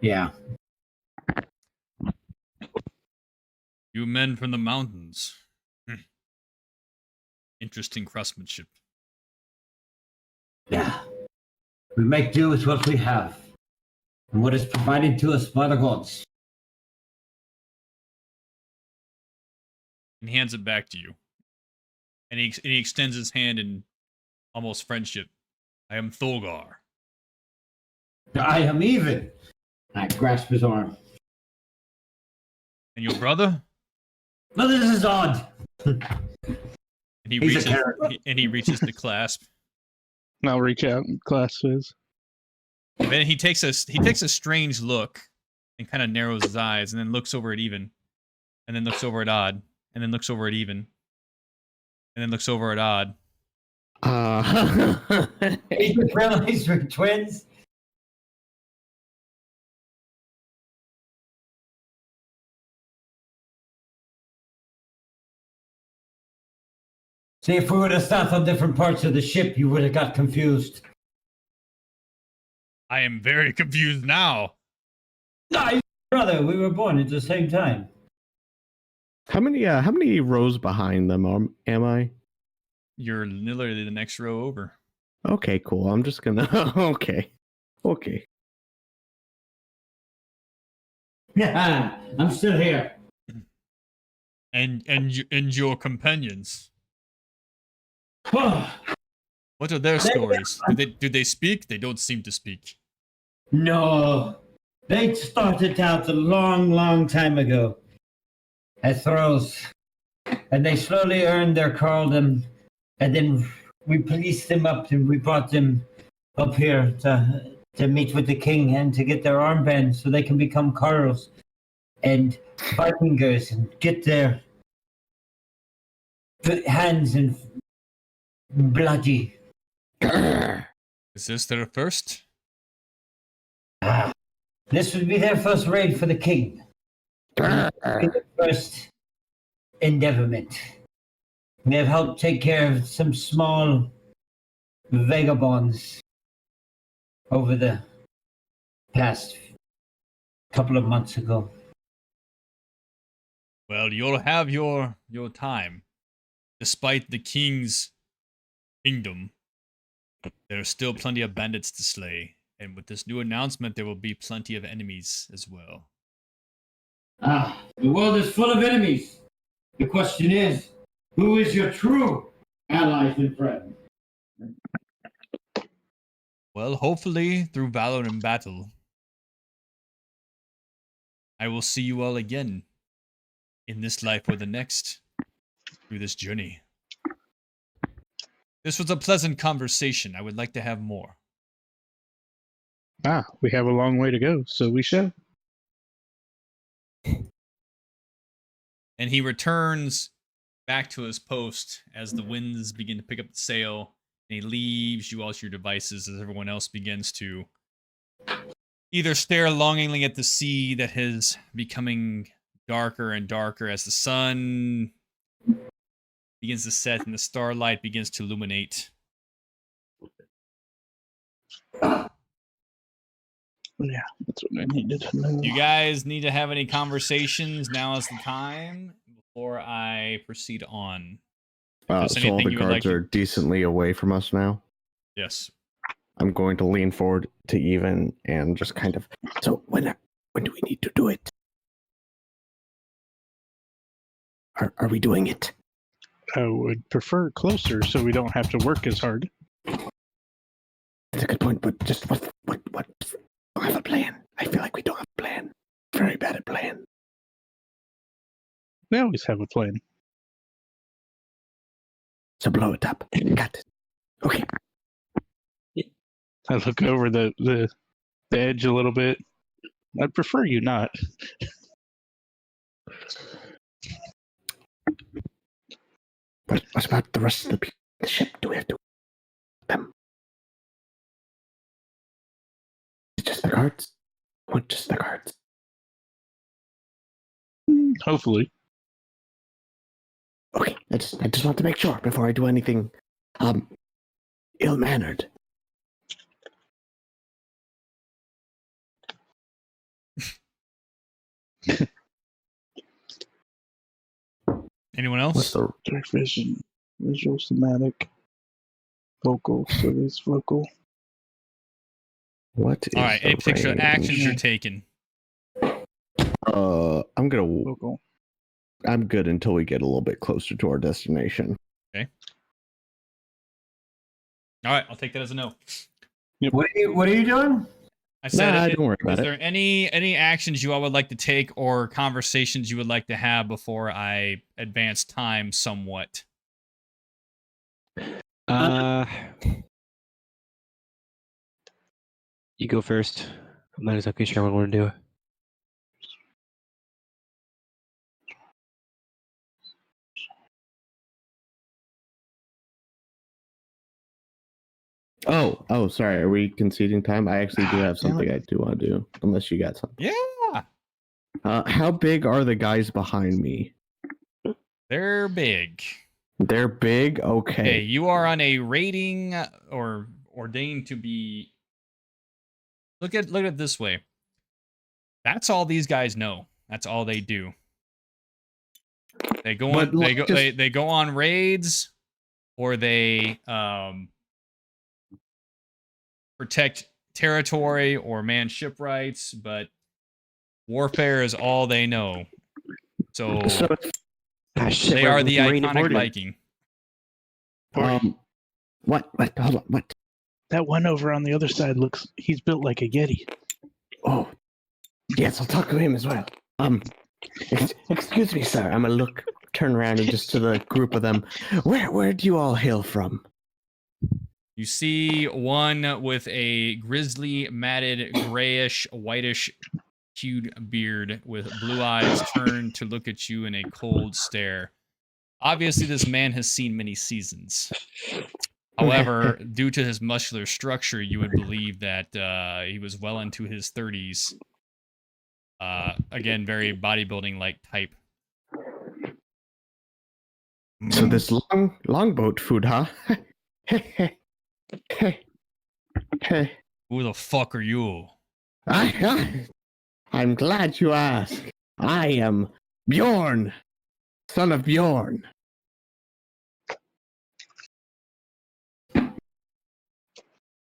Yeah. You men from the mountains. Interesting craftsmanship. Yeah. We make do with what we have, and what is provided to us by the gods. And he hands it back to you. And he extends his hand in almost friendship. I am Thulgar. I am even. I grasp his arm. And your brother? No, this is odd. And he He's a reaches character. and he reaches to clasp. And I'll reach out and clasp his. And then he takes a strange look and kind of narrows his eyes and then looks over at Even. And then looks over at Odd. And then looks over at Even. And then looks over at Odd. He just realized we're twins. See, if we would have stopped on different parts of the ship, you would have got confused. I am very confused now. No, he's my brother. We were born at the same time. How many rows behind them am I? You're literally the next row over. Okay, cool. I'm just gonna. Okay. Okay. I'm still here. And your companions. no, What are their stories? Do they speak? They don't seem to speak. they started out a long, long time ago as thralls, and they slowly earned their carldom, and then we policed them up and we brought them up here to meet with the king and to get their armbands so they can become carls and Vikingers and get their hands and bloody. Is this their first? This would be their first raid for the king. Their first endeavorment. We have helped take care of some small vagabonds over the past couple of months ago. Well, you'll have your time. Despite the king's kingdom, there are still plenty of bandits to slay. And with this new announcement, there will be plenty of enemies as well. The world is full of enemies. The question is, who is your true allies and friends? Well, hopefully, through valor and battle, I will see you all again in this life or the next through this journey. This was a pleasant conversation. I would like to have more. We have a long way to go, so we shall. And he returns back to his post as the winds begin to pick up the sail. And he leaves you all to your devices as everyone else begins to either stare longingly at the sea that is becoming darker and darker as the sun begins to set and the starlight begins to illuminate. Yeah, that's what I needed to know. You guys need to have any conversations? Now is the time before I proceed on. Is there So all anything the you would like guards are decently away from us now. Yes. I'm going to lean forward to Even and just kind of. So when do we need to do it? Are we doing it? I would prefer closer so we don't have to work as hard. That's a good point, but just what? I don't have a plan. I feel like we don't have a plan. Very bad at plan. We always have a plan. So blow it up. Got it. Okay. I look over the edge a little bit. I'd prefer you not. What about the rest of the ship? Do we have to them? It's just the guards. What? Just the guards? Hopefully. Okay. I just want to make sure before I do anything ill-mannered. Anyone What's else? the Dark vision, visual, somatic, vocal, so it's vocal. what is All right. the Any particular range? actions you're taking? I'm gonna. Vocal. I'm good until we get a little bit closer to our destination. All right. I'll take that as a no. What are you doing? I said, Nah, don't worry about is it. there any actions you all would like to take or conversations you would like to have before I advance time somewhat? You go first. I'm not exactly sure what we're gonna do. Oh, sorry. Are we conceding time? I actually do have something I do want to do, unless you got something. Yeah. How big are the guys behind me? They're big. They're big? Okay, Okay. you are on a rating or ordained to be. Look at it this way. That's all these guys know. That's all they do. They go But, on. like, They go on raids, or they protect territory or man shipwrights, but warfare is all they know. So Shit, they we're are the Marine iconic Order. Viking. What? Hold on. What? That one over on the other side he's built like a Yeti. Oh, yes, I'll talk to him as well. Excuse me, sir. I'm gonna turn around and just to the group of them. Where do you all hail from? You see one with a grizzly, matted, grayish, whitish hued beard with blue eyes turned to look at you in a cold stare. Obviously, this man has seen many seasons. However, due to his muscular structure, you would believe that he was well into his 30s. Again, very bodybuilding-like type. So this longboat food, huh? Who the fuck are you? I'm glad you asked. I am Bjorn, son of Bjorn.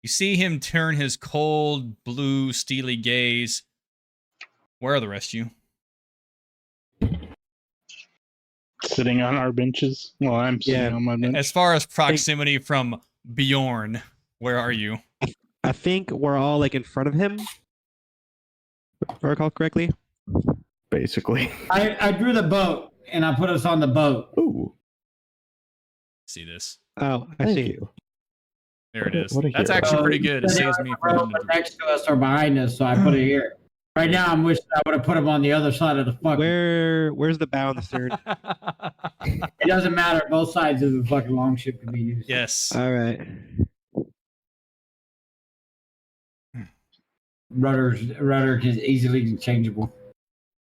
You see him turn his cold, blue, steely gaze. Where are the rest of you? Sitting on our benches. Well, I'm sitting on my bench. As far as proximity from Bjorn, where are you? I think we're all like in front of him. If I recall correctly. Basically. I drew the boat and I put us on the boat. Ooh. See this? Oh, I Thank see. you. There it is. What a That's hero. actually pretty good. It saves me from Next to us or behind us, so I put it here. Right now, I'm wishing I would have put him on the other side of the fucking. Where's the bow and the stern? It doesn't matter. Both sides of the fucking longship can be used. Yes. All right. Rudder is easily interchangeable.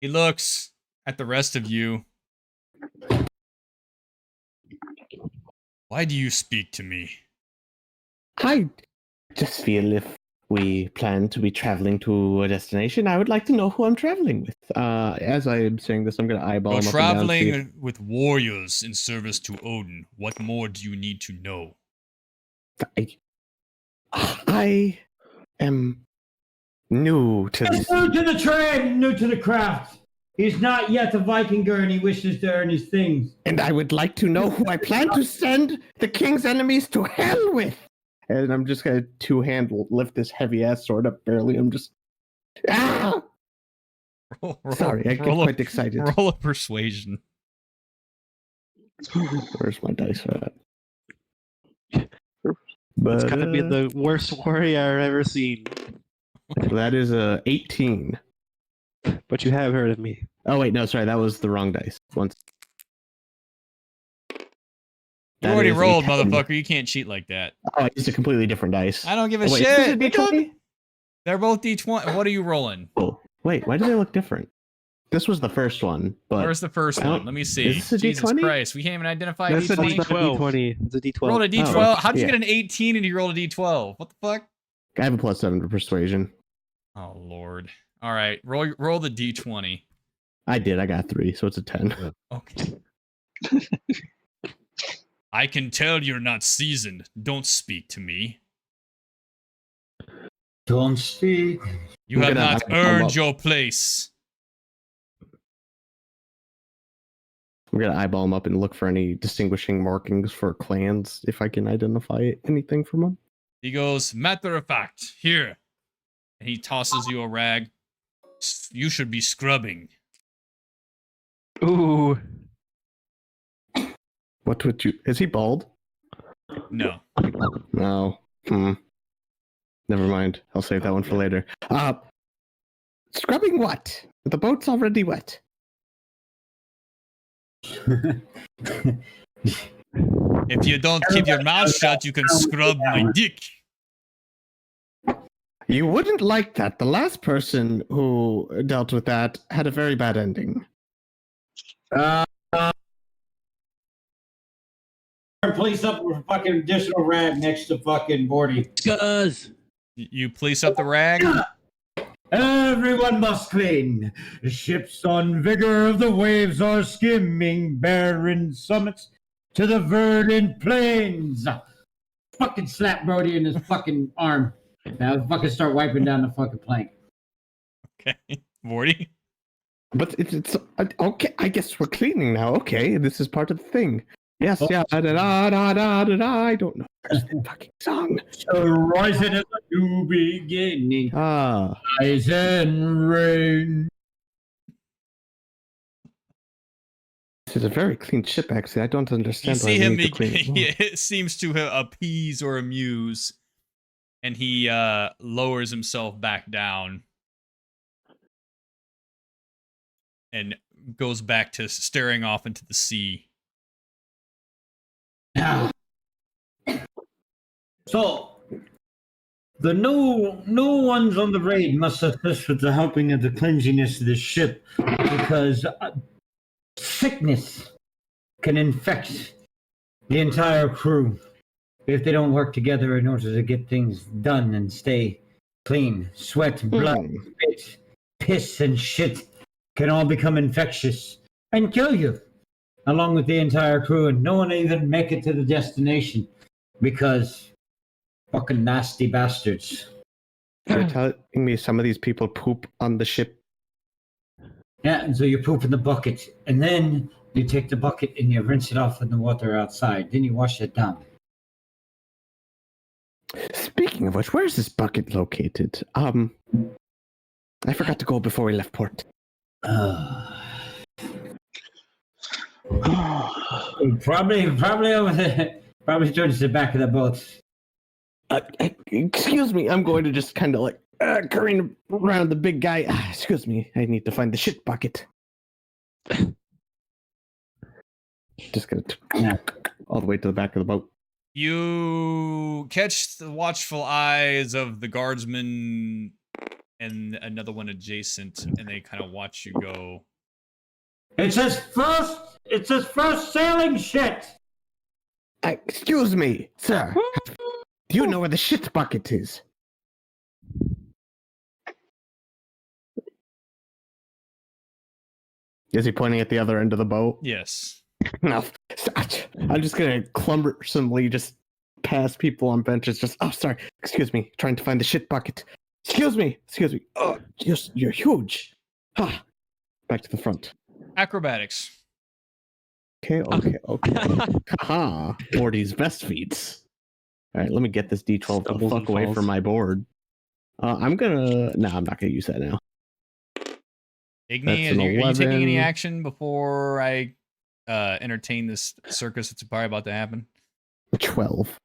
He looks at the rest of you. Why do you speak to me? I just feel if we plan to be traveling to a destination, I would like to know who I'm traveling with. As I am saying this, I'm going to eyeball You're him up and down, see if- traveling with warriors in service to Odin. What more do you need to know? I am new to He's this. new to the trade, new to the craft. He's not yet a Vikinger and he wishes to earn his things. And I would like to know who I plan to send the king's enemies to hell with. And I'm just going to two-hand lift this heavy-ass sword up barely. I'm just... Ah! Sorry, I get quite excited. Roll a persuasion. Where's my dice at? But, It's gotta be the worst warrior I've ever seen. that is a 18. But you have heard of me. Oh, wait, no, sorry, that was the wrong dice. Once. You That already is a rolled, 10. motherfucker. You can't cheat like that. Oh, I used a completely different dice. I don't give a Oh, wait, shit. is this a D20? They're both D20. What are you rolling? Oh, wait, why do they look different? This was the first one, but Where's the first I don't- one? Let me see. is this a Jesus D20? Christ. We can't even identify a That's a D20. D20. It's a D12. Rolled a D12. Oh, How'd you yeah. get an 18 and you rolled a D12? What the fuck? I have a +7 to persuasion. Oh, Lord. All right. Roll the D20. I did, I got 3, so it's a 10. Okay. I can tell you're not seasoned. Don't speak to me. Don't speak. You I'm have gonna- not I'm gonna earned up. your place. I'm gonna eyeball them up and look for any distinguishing markings for clans, if I can identify anything from them. He goes, matter of fact, here. And he tosses you a rag. You should be scrubbing. Ooh. What would you... Is he bald? No. No. Never mind. I'll save that one for later. Scrubbing what? The boat's already wet. If you don't keep your mouth shut, you can scrub my dick. You wouldn't like that. The last person who dealt with that had a very bad ending. Police up with a fucking additional rag next to fucking Bordy. Scuzz. You police up the rag? Everyone must clean. The ships on vigor of the waves are skimming barren summits to the verdant plains. Fucking slap Brody in his fucking arm. Now fucking start wiping down the fucking plank. Okay. Morty? But it's okay. I guess we're cleaning now. Okay, this is part of the thing. Yes, Oh. yeah. Da, da, da, da, da, da. I don't know. Where's the fucking song? So rising is a new beginning. Ah, Rise and rain. this is a very clean ship. Actually, I don't You understand why see we him, need to clean it more. it seems to appease or amuse, and he lowers himself back down and goes back to staring off into the sea. Now, so the new ones on the raid must assist with the helping of the cleanliness of the ship, because sickness can infect the entire crew if they don't work together in order to get things done and stay clean. Sweat, blood, spit, piss, and shit can all become infectious and kill you, along with the entire crew, and no one even make it to the destination because fucking nasty bastards. You're telling me some of these people poop on the ship? Yeah, and so you poop in the bucket, and then you take the bucket and you rinse it off in the water outside. Then you wash it down. Speaking of which, where is this bucket located? I forgot to go before we left port. Probably over there. Probably towards the back of the boat. Excuse me, I'm going to just kind of like careen around the big guy. Excuse me, I need to find the shit bucket. Just gonna all the way to the back of the boat. You catch the watchful eyes of the guardsman and another one adjacent, and they kind of watch you go. It's his first sailing shit. Excuse me, sir. Do you know where the shit bucket is? Is he pointing at the other end of the boat? Yes. No. I'm just gonna cumbersomely just pass people on benches. Just sorry. Excuse me. Trying to find the shit bucket. Excuse me. Oh, you're huge. Back to the front. Acrobatics. Okay. Haha. Morty's best feats. All right, let me get this D12 the Stumbles fuck and away falls. from my board. I'm not gonna use that now. Igni, That's an are you taking any 11. action before I entertain this circus that's probably about to happen? 12.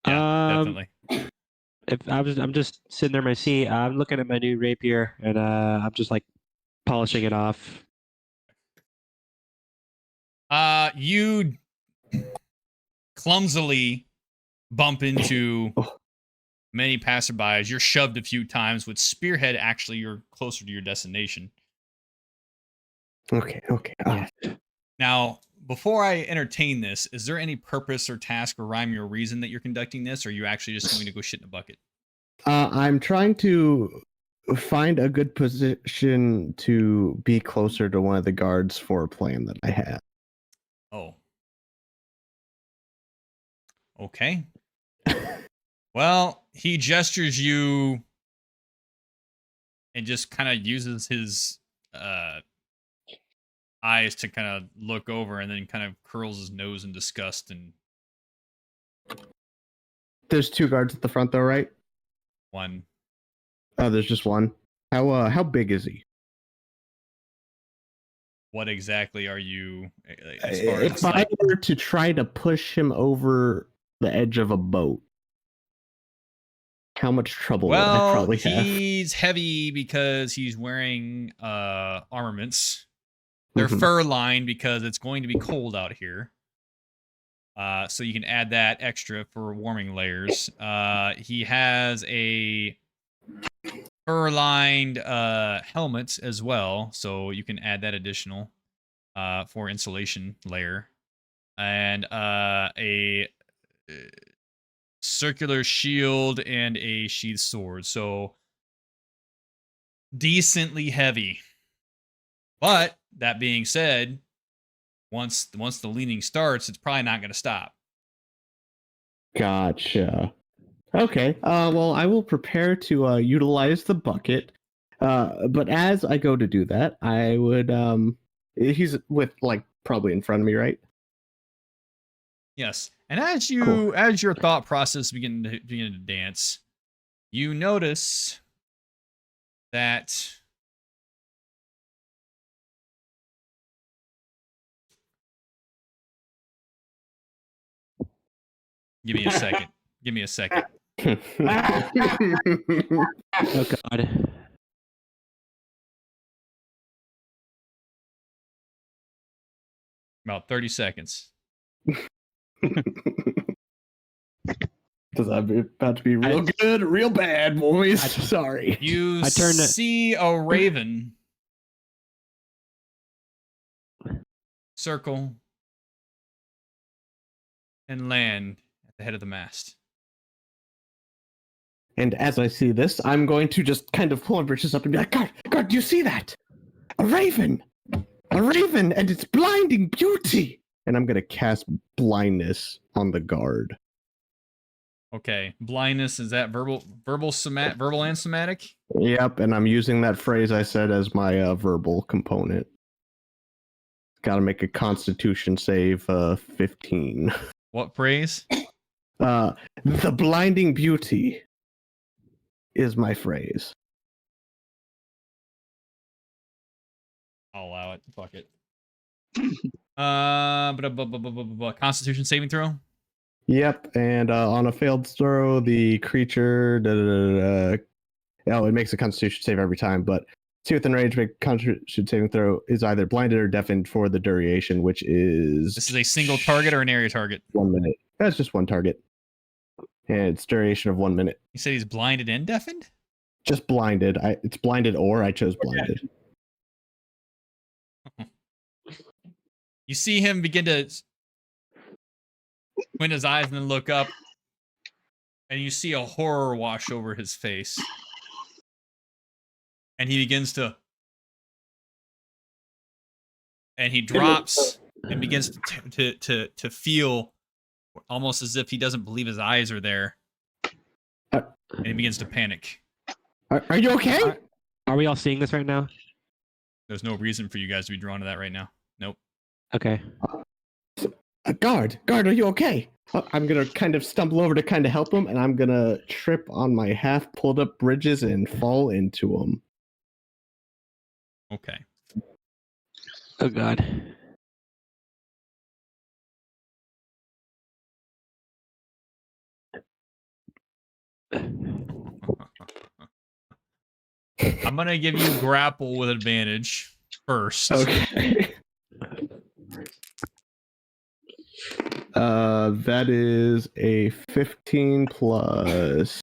Yeah, definitely. I'm just sitting there in my seat. I'm looking at my new rapier, and I'm just like polishing it off. You clumsily bump into many passerbys. You're shoved a few times. With Spearhead, actually, you're closer to your destination. Okay. Now, before I entertain this, is there any purpose or task or rhyme or reason that you're conducting this, or are you actually just going to go shit in a bucket? I'm trying to find a good position to be closer to one of the guards for a plan that I have. Oh. Okay. Well, he gestures you and just kind of uses his eyes to kind of look over, and then kind of curls his nose in disgust. And There's 2 guards at the front, though, right? one. Oh, there's just one. How big is he? What exactly are you? As far If as I like, were to try to push him over the edge of a boat, how much trouble would I well, probably have? he's heavy because he's wearing armaments. They're Mhm. fur lined because it's going to be cold out here. So you can add that extra for warming layers. He has a fur lined helmet as well, so you can add that additional for insulation layer. And a circular shield and a sheath sword. So decently heavy. But that being said, once the leaning starts, it's probably not going to stop. Gotcha. Okay. Well, I will prepare to utilize the bucket. But as I go to do that, I would he's with like probably in front of me, right? Yes. And as you Cool. as your thought process begin to dance, you notice that give me a second. Give me a second. Oh God. About 30 seconds. Because I'm about to be real good, real bad, boys. Sorry. You I turned it- see a raven circle and land at the head of the mast. And as I see this, I'm going to just kind of pull my britches up and be like, God, do you see that? A raven! A raven and its blinding beauty! And I'm going to cast blindness on the guard. Okay, blindness, is that verbal and somatic? Yep, and I'm using that phrase I said as my verbal component. Got to make a Constitution save 15. What phrase? The blinding beauty is my phrase. I'll allow it. Fuck it. Constitution saving throw? Yep, and on a failed throw, the creature... Oh, it makes a Constitution save every time, but see within range, make a Constitution saving throw is either blinded or deafened for the duration, which is... This is a single target or an area target? 1 minute. That's just one target. And it's duration of 1 minute. You said he's blinded and deafened? Just blinded. It's blinded or I chose blinded. You see him begin to squint his eyes and then look up, and you see a horror wash over his face. And he begins to... And he drops and begins to feel almost as if he doesn't believe his eyes are there. And he begins to panic. Are you okay? Are we all seeing this right now? There's no reason for you guys to be drawn to that right now. Nope. Okay. Guard, are you okay? I'm gonna kind of stumble over to kind of help him, and I'm gonna trip on my half pulled up bridges and fall into him. Okay. Oh God. I'm gonna give you grapple with advantage first. Okay. That is a 15 plus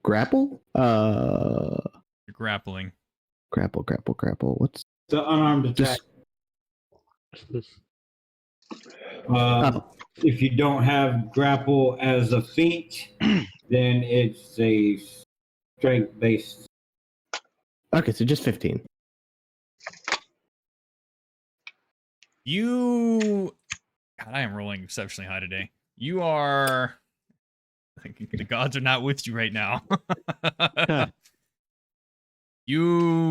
grapple. You're grappling. Grapple. What's The unarmed attack. If you don't have grapple as a feat, then it's a strength based. Okay, so just 15. God, I am rolling exceptionally high today. You are... The gods are not with you right now.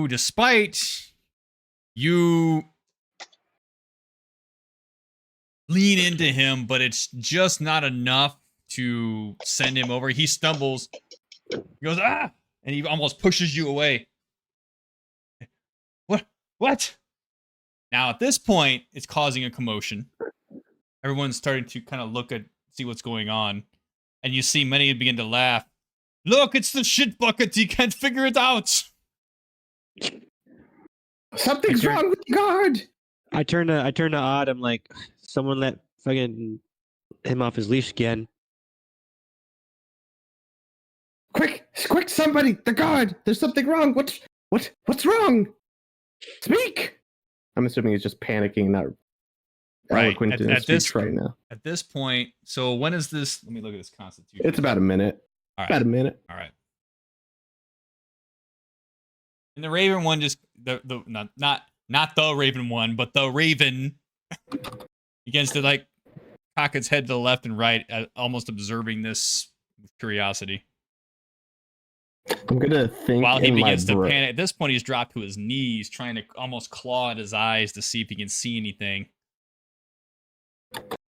Despite you lean into him, but it's just not enough to send him over. He stumbles. He goes, ah! And he almost pushes you away. What? Now, at this point, it's causing a commotion. Everyone's starting to kind of see what's going on. And you see many begin to laugh. Look, it's the shit bucket. He can't figure it out. Something's wrong with the guard. I turn to Odd. I'm like, someone let fucking him off his leash again. Quick, somebody, the guard. There's something wrong. What's wrong? Speak. I'm assuming he's just panicking, not eloquent in his speech right now. At this point, so when is this? Let me look at this constitution. It's about a minute. All right. About a minute. All right. And the Raven one just not the Raven one, but the Raven begins to like cock its head to the left and right, almost observing this with curiosity. I'm gonna think. While he in my begins to brain. panic, at this point he's dropped to his knees, trying to almost claw at his eyes to see if he can see anything.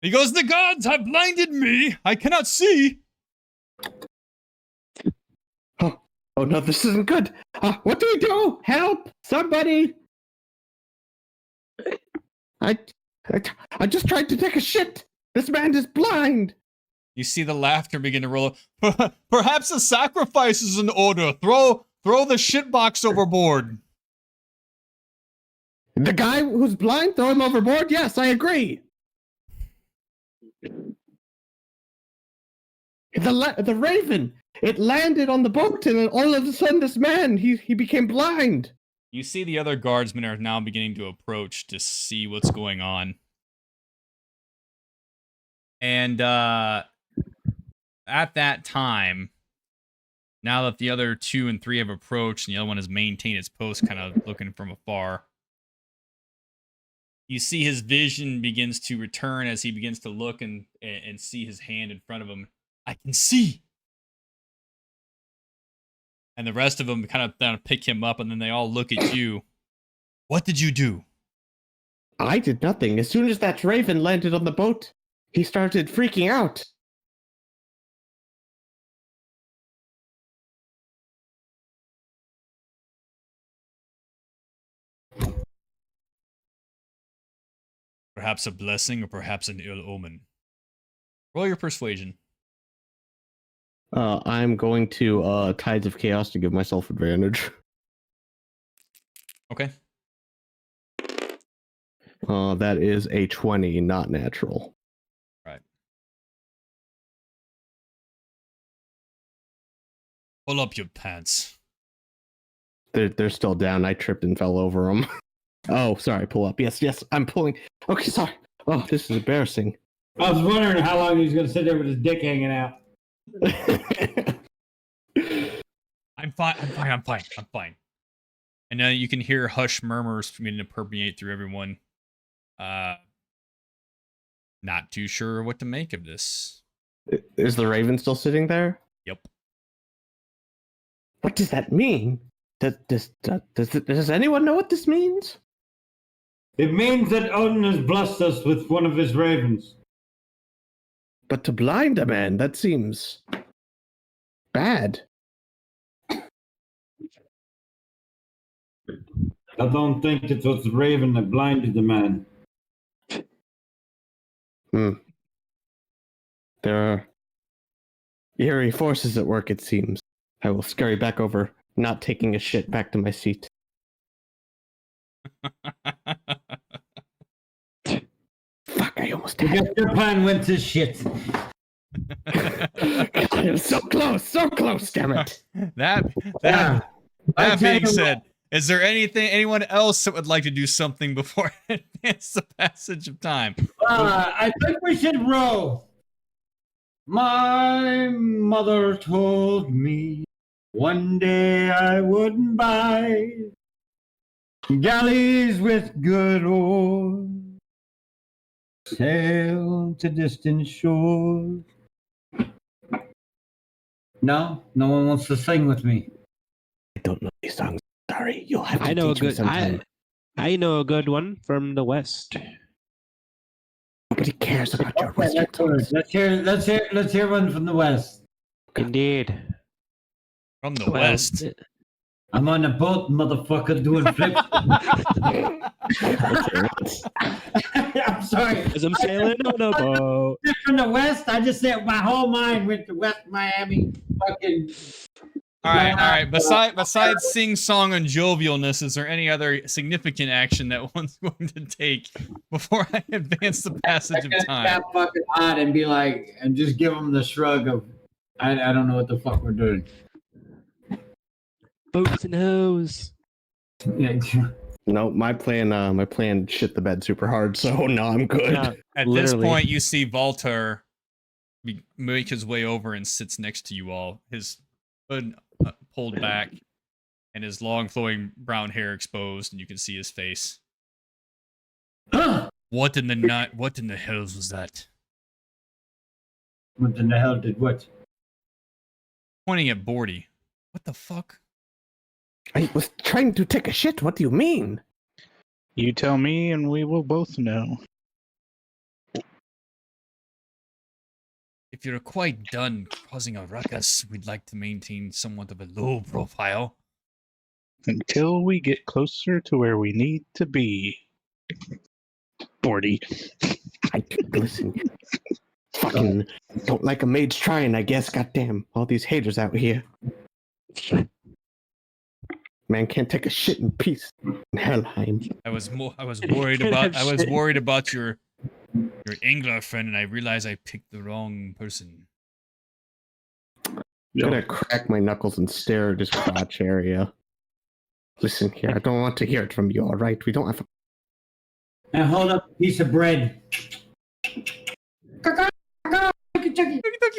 He goes, "The gods have blinded me. I cannot see." Oh no, this isn't good. What do we do? Help! Somebody! I just tried to take a shit. This man is blind. You see the laughter begin to roll. Perhaps a sacrifice is in order. Throw the shitbox overboard. The guy who's blind, throw him overboard? Yes, I agree. The raven, it landed on the boat, and then all of a sudden this man, he became blind. You see the other guardsmen are now beginning to approach to see what's going on. And at that time, now that the other 2 and 3 have approached and the other one has maintained its post, kind of looking from afar, you see his vision begins to return as he begins to look and see his hand in front of him. I can see. And the rest of them kind of pick him up, and then they all look at you. What did you do? I did nothing. As soon as that raven landed on the boat, he started freaking out. Perhaps a blessing or perhaps an ill omen. Roll your persuasion. I'm going to Tides of Chaos to give myself advantage. Okay. That is a 20, not natural. Right. Pull up your pants. They're still down. I tripped and fell over them. Oh, sorry. Pull up. Yes. I'm pulling. Okay, sorry. Oh, this is embarrassing. I was wondering how long he was going to sit there with his dick hanging out. I'm fine. And now you can hear hushed murmurs beginning to permeate through everyone. Not too sure what to make of this. Is the raven still sitting there? Yep. What does that mean? Does anyone know what this means? It means that Odin has blessed us with one of his ravens. But to blind a man, that seems bad. I don't think it was the raven that blinded the man. There are eerie forces at work, it seems. I will scurry back over, not taking a shit, back to my seat. Fuck, I almost had it. Your plan went to shit. God, it was so close, damn it. That I tell being you said, is there anyone else that would like to do something before I advance the passage of time? I think we should row. My mother told me one day I wouldn't buy galleys with good oars, sail to distant shores. No one wants to sing with me. I don't know these songs. Sorry, you'll have to I know a teach me good. sometime. I know a good one from the west. Nobody cares about your Western Let's hear songs. let's hear one from the west. Indeed. From the west. I'm on a boat, motherfucker, doing flips. I'm sorry. As I'm sailing on a boat. From the west, I just said my whole mind went to West Miami. Fucking. All right. Besides sing song and jovialness, is there any other significant action that one's going to take before I advance the passage of time? That fucking odd and be like, and just give them the shrug of, I don't know what the fuck we're doing. Boats and hoes. No, my plan shit the bed super hard, so no, I'm good. Yeah, At literally. this point, you see Valtar make his way over and sits next to you all, his hood pulled back and his long flowing brown hair exposed, and you can see his face. What in the hells was that? What in the hell did what? Pointing at Bordy. What the fuck? I was trying to take a shit. What do you mean? You tell me, and we will both know. If you're quite done causing a ruckus, we'd like to maintain somewhat of a low profile. Until we get closer to where we need to be. 40. Listen. Fucking don't like a mage trying, I guess. Goddamn, all these haters out here. Man can't take a shit in peace in Helheim. I was worried about your angler friend, and I realized I picked the wrong person. I'm gonna crack my knuckles and stare at his crotch area. Listen here, I don't want to hear it from you, alright? We don't have a... And hold up a piece of bread.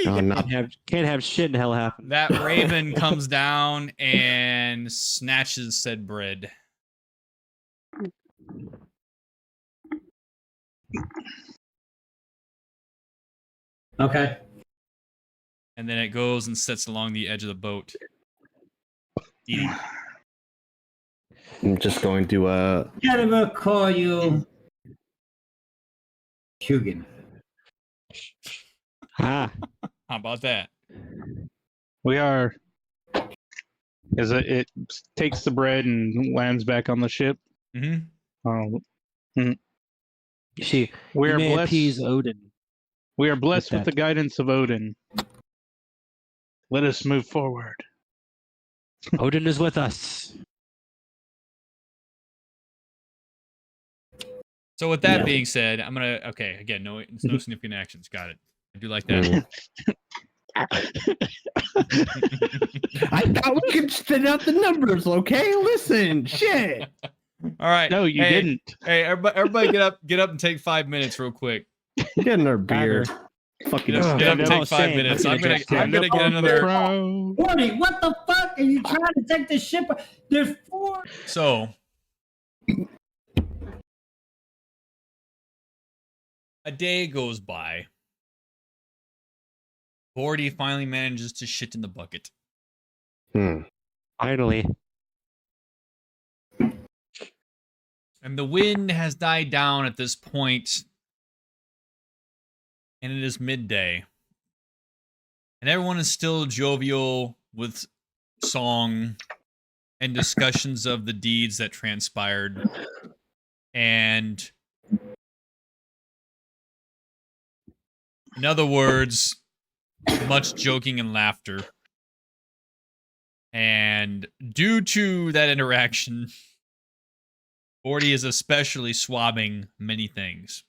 Oh, no. Can't have shit in hell happen. That raven comes down and snatches said bread. Okay. And then it goes and sits along the edge of the boat. Eating. I'm just going to, Can't ever call you Hugin. Ah, How about that? We are. As it takes the bread and lands back on the ship. Mm-hmm. she. We You are may blessed. appease Odin. We are blessed with that. the guidance of Odin. Let us move forward. Odin is with us. So with that Yeah. being said, I'm gonna again, no significant actions. Got it. I do like that. I thought we could spit out the numbers, okay? Listen, shit. All right. No, you Hey, didn't. Hey, everybody get up and take 5 minutes real quick. Get in our beer. Fucking Get up and no, take 5 same. minutes. I'm I'm gonna gonna get another. Pro. 40, what the fuck? Are you trying to take the ship? There's 4. So a day goes by. Bordy finally manages to shit in the bucket. Finally. And the wind has died down at this point, and it is midday. And everyone is still jovial with song and discussions of the deeds that transpired. And in other words, much joking and laughter. And due to that interaction, Bordy is especially swabbing many things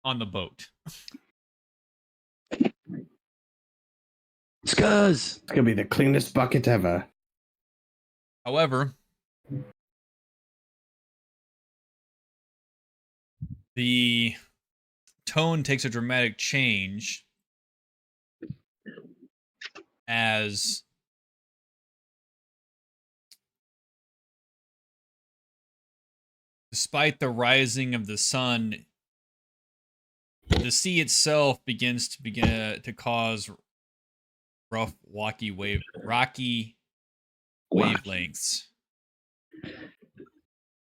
on the boat. Scuzz. It's gonna be the cleanest bucket ever. However, the tone takes a dramatic change as despite the rising of the sun, the sea itself begins to cause rough, rocky wavelengths,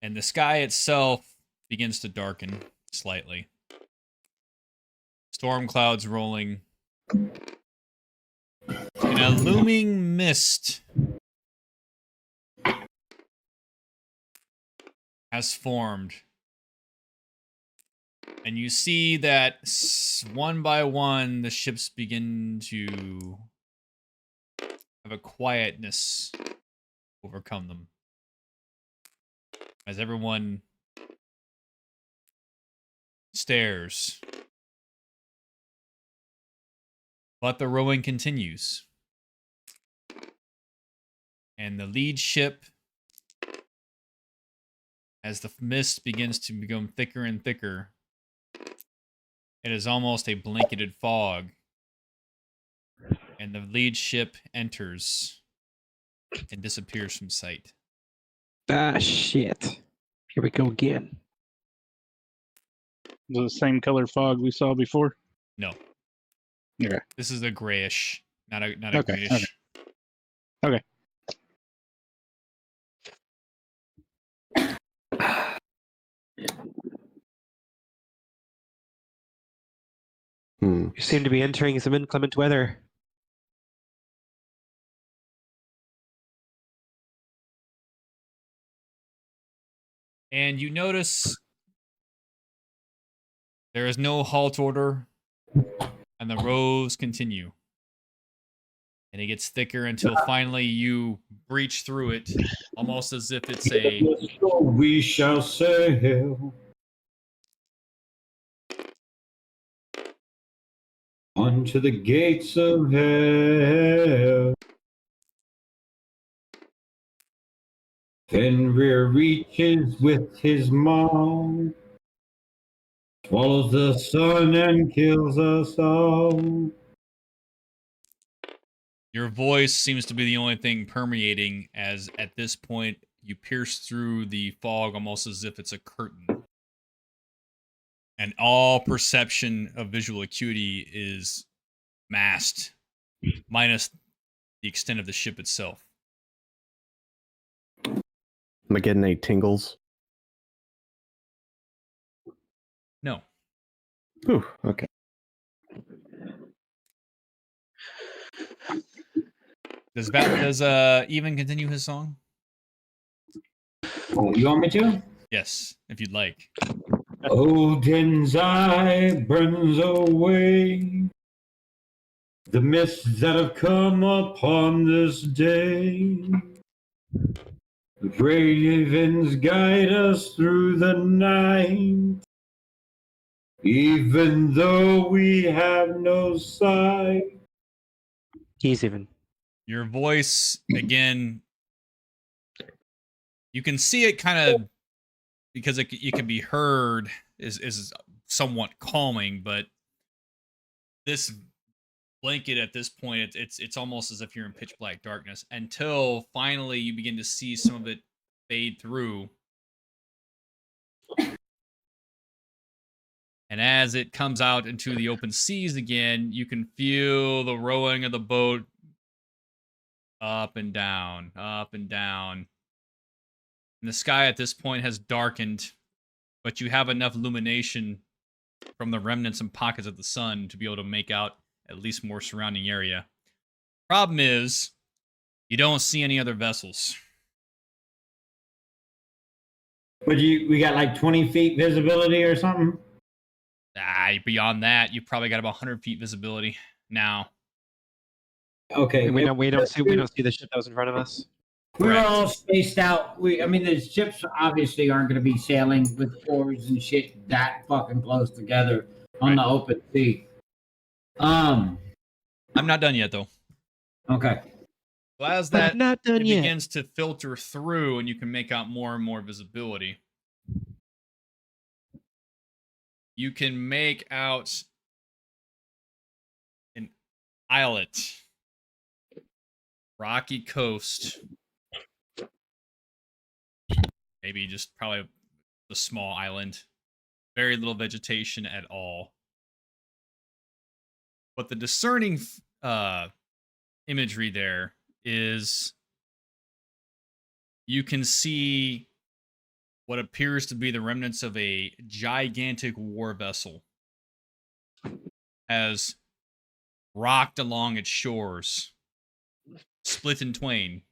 and the sky itself begins to darken slightly. Storm clouds rolling, and a looming mist has formed. And you see that one by one, the ships begin to have a quietness overcome them. As everyone stares. But the rowing continues. And the lead ship, as the mist begins to become thicker and thicker, it is almost a blanketed fog. And the lead ship enters and disappears from sight. Ah, shit. Here we go again. The same color fog we saw before? No. Okay. This is a grayish, not a Okay, greenish. okay. You seem to be entering some inclement weather. And you notice there is no halt order, and the rows continue. And it gets thicker until finally you breach through it, almost as if it's a... We shall sail onto the gates of hell. Fenrir reaches with his maw, swallows the sun and kills us all. Your voice seems to be the only thing permeating, as at this point you pierce through the fog almost as if it's a curtain. And all perception of visual acuity is masked, minus the extent of the ship itself. Am I getting any tingles? No. Ooh, okay. Does Even continue his song? Oh, you want me to? Yes, if you'd like. Odin's eye burns away the mists that have come upon this day. The ravens guide us through the night, even though we have no sight. He's even. Your voice, again, you can see it kind of, because it can be heard, is somewhat calming, but this blanket at this point, it's almost as if you're in pitch black darkness, until finally you begin to see some of it fade through. And as it comes out into the open seas again, you can feel the rowing of the boat up and down, up and down. And the sky at this point has darkened, but you have enough illumination from the remnants and pockets of the sun to be able to make out at least more surrounding area. Problem is, you don't see any other vessels. But we got like 20 feet visibility or something? Beyond that, you've probably got about 100 feet visibility now. Okay. And we don't see the ship that was in front of us. We're Correct. all spaced out. I mean, the ships obviously aren't going to be sailing with oars and shit that fucking close together on the open sea. I'm not done yet, though. Okay. So as that not done yet. begins to filter through and you can make out more and more visibility, you can make out an islet, rocky coast, maybe just probably a small island, very little vegetation at all. But the discerning imagery there is you can see what appears to be the remnants of a gigantic war vessel has rocked along its shores, split in twain,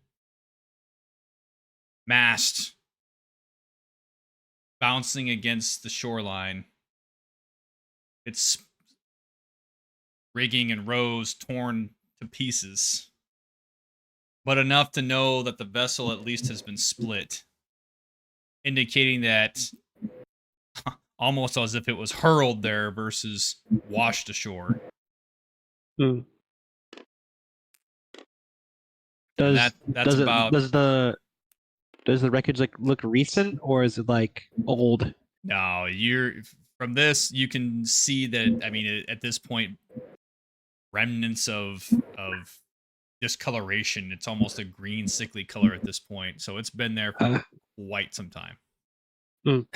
mast bouncing against the shoreline, its rigging and rows torn to pieces, but enough to know that the vessel at least has been split, indicating that almost as if it was hurled there versus washed ashore. Mm. That's about... Does the wreckage look recent, or is it like old? No, from this you can see that. I mean, at this point, remnants of discoloration. It's almost a green, sickly color at this point. So it's been there for quite some time. Mm.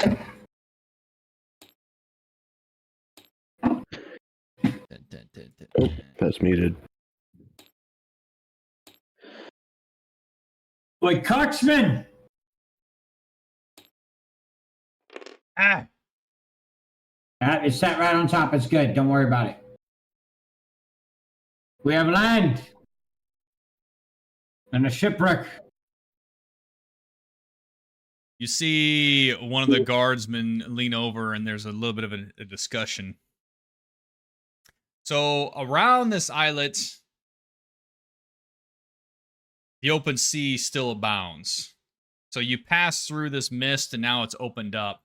Oh, that's muted. Wait, Coxman! Ah, It sat right on top. It's good. Don't worry about it. We have land and a shipwreck. you see one of the guardsmen lean over, and there's a little bit of a discussion. So around this islet, the open sea still abounds. So you pass through this mist, and now it's opened up.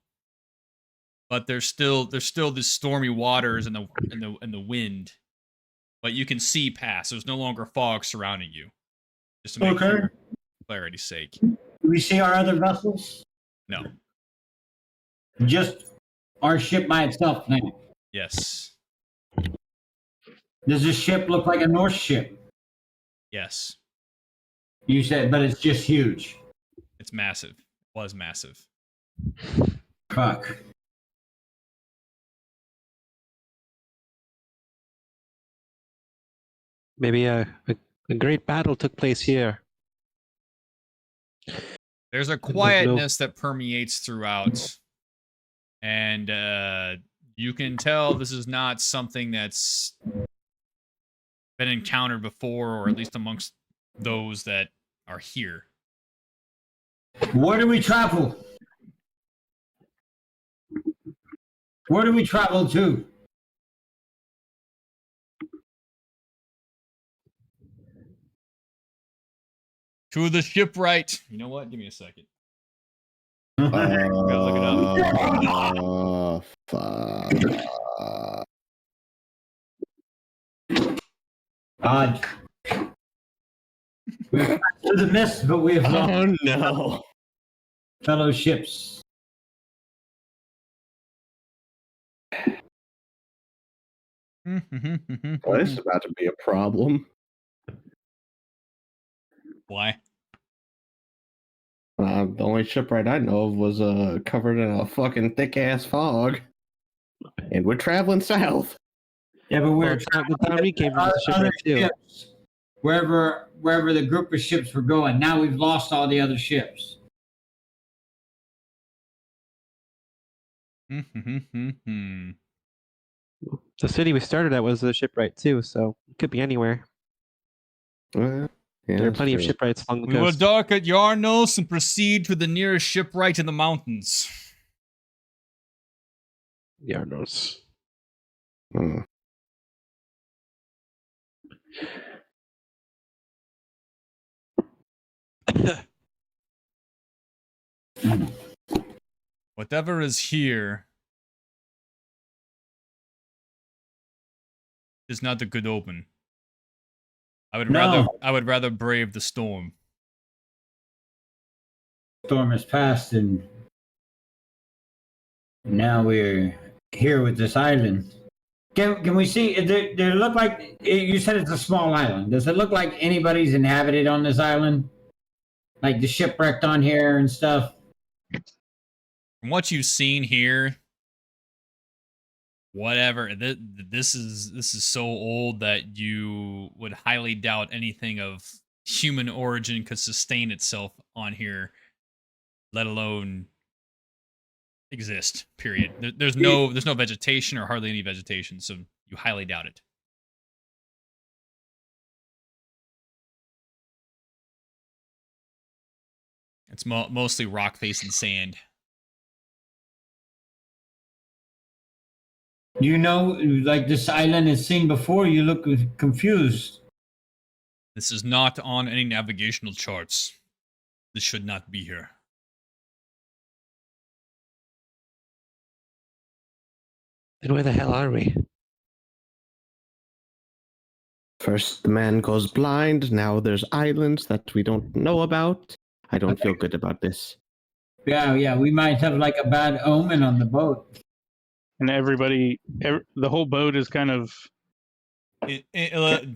But there's still these stormy waters and the wind. But you can see past. There's no longer fog surrounding you. Just to make sure, clarity's sake. Do we see our other vessels? No. Just our ship by itself now. Yes. Does this ship look like a Norse ship? Yes. You said, but it's just huge. It's massive. It was massive. Fuck. Maybe a great battle took place here. There's a quietness that permeates throughout. And you can tell this is not something that's been encountered before, or at least amongst those that are here. Where do we travel? Where do we travel to? To the shipwright. You know what? Give me a second. Gotta look it up. Fuck. Odd. We've passed through the mist, but we have lost Oh no. fellow ships. Well, this is about to be a problem. Why? The only shipwright I know of was covered in a fucking thick ass fog, and we're traveling south. Yeah, but we're The town we came from was a other shipwreck too. ships, wherever the group of ships were going. Now we've lost all the other ships. Hmm. The city we started at was a shipwright too, so it could be anywhere. Yeah, There are plenty of shipwrights along the We will coast. dock at Yarnos and proceed to the nearest shipwright in the mountains. Yarnos. Hmm. Whatever is here is not a good omen. I would rather brave the storm. Storm has passed, and now we're here with this island. Can we see? Does it look like you said it's a small island? Does it look like anybody's inhabited on this island? Like the shipwrecked on here and stuff? From what you've seen here, whatever, this is so old that you would highly doubt anything of human origin could sustain itself on here, let alone exist. Period. There's no vegetation or hardly any vegetation, so you highly doubt it. It's mostly rock face and sand. You know, like this island is seen before. You look confused. This is not on any navigational charts. This should not be here. Then where the hell are we? First, the man goes blind. Now there's islands that we don't know about. I don't feel good about this. Yeah. We might have like a bad omen on the boat. And the whole boat is kind of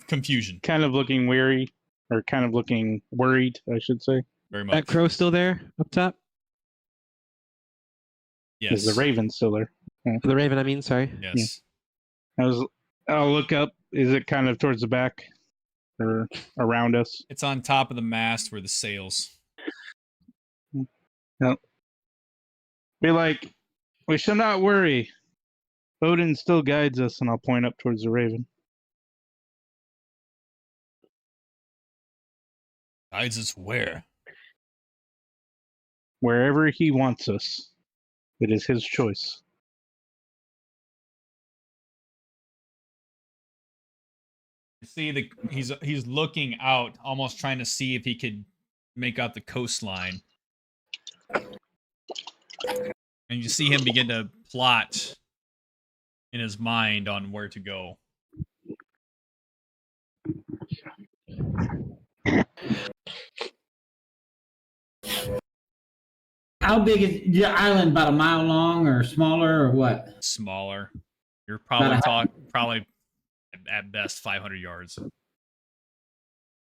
Confusion. kind of looking weary, or kind of looking worried, I should say. Very much. That crow still there up top? Yes. Is the raven still there? The raven, I mean, sorry. Yes. I was I'll look up. Is it kind of towards the back or around us? It's on top of the mast where the sails. No. Be like, we shall not worry. Odin still guides us, and I'll point up towards the raven. Guides us where? Wherever he wants us. It is his choice. You see he's looking out, almost trying to see if he could make out the coastline. And you see him begin to plot in his mind on where to go. How big is the island? About a mile long or smaller or what? Smaller. You're probably at best 500 yards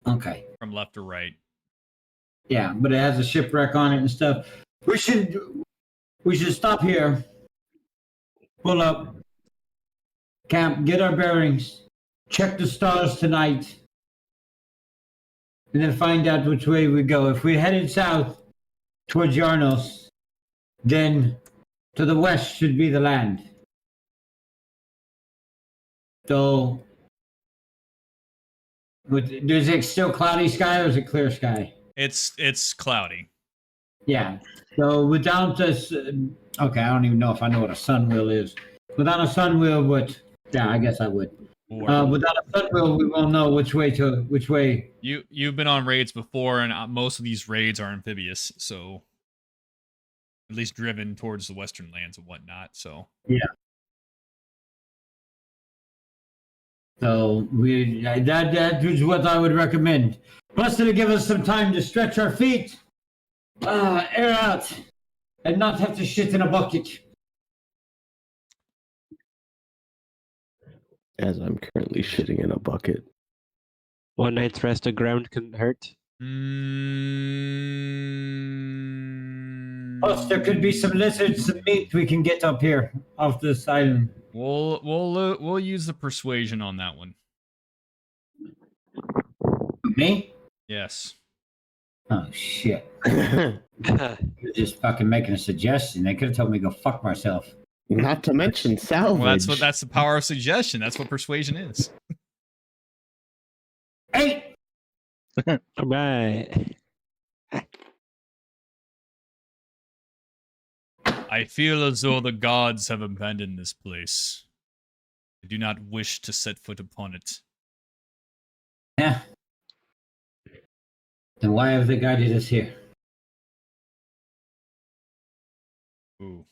Okay. from left to right. Yeah, but it has a shipwreck on it and stuff. We should stop here, pull up, camp, get our bearings, check the stars tonight, and then find out which way we go. If we headed south towards Yarnos, then to the west should be the land. So, is it still cloudy sky or is it clear sky? It's cloudy. Yeah. So without this, okay, I don't even know if I know what a sun wheel is. Without a sun wheel, what? Yeah, I guess I would. Without a sun wheel, we won't know which way. You've been on raids before, and most of these raids are amphibious, so at least driven towards the western lands and whatnot. So yeah. So that is what I would recommend. Plus, it'll give us some time to stretch our feet, air out, and not have to shit in a bucket. As I'm currently shitting in a bucket. One night's rest aground couldn't hurt. Plus, there could be some lizards, some meat we can get up here off this island. We'll use the persuasion on that one. Me? Yes. Oh shit! You're just fucking making a suggestion. They could have told me to go fuck myself. Not to mention salvage. Well, that's the power of suggestion. That's what persuasion is. Hey! All right. I feel as though the gods have abandoned this place. I do not wish to set foot upon it. Yeah. Then why have they guided us here? Ooh.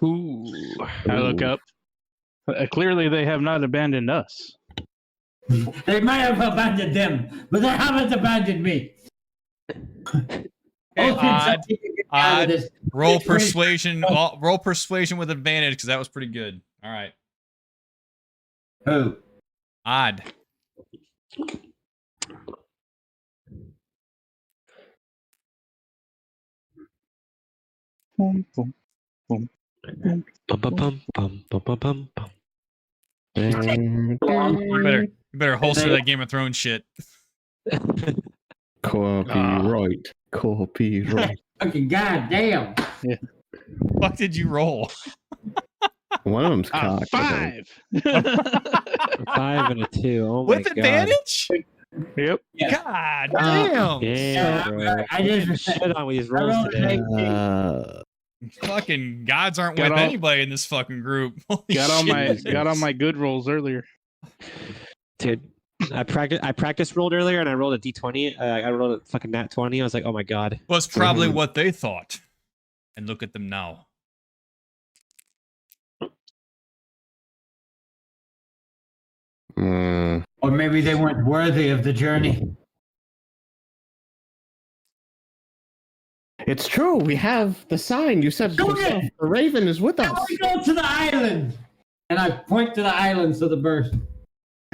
Ooh. I look up. Clearly, they have not abandoned us. They might have abandoned them, but they haven't abandoned me. Odd. Roll persuasion. Roll persuasion with advantage because that was pretty good. All right. Who? Odd. Boom, boom, boom. Bum, bum, bum, bum, bum, bum, bum, bum. You better holster that Game of Thrones shit. Copyright. Copyright. Fucking goddamn. Fuck did you roll? One of them's cocked. 5. 5 and a 2. Oh my With god. advantage? Yep. Yeah. God damn. Yeah, bro. I just Shit on these rolls today. Fucking gods aren't Got with all- anybody in this fucking group. Holy Got shit. on my good rolls earlier. Dude, I practiced rolled earlier and I rolled a d20. I rolled a fucking nat 20. I was like, oh my god. Was probably what they thought. And look at them now. or maybe they weren't worthy of the journey. It's true. We have the sign. You said Go ahead. the raven is with Now us. we go to the island. And I point to the islands of the burst.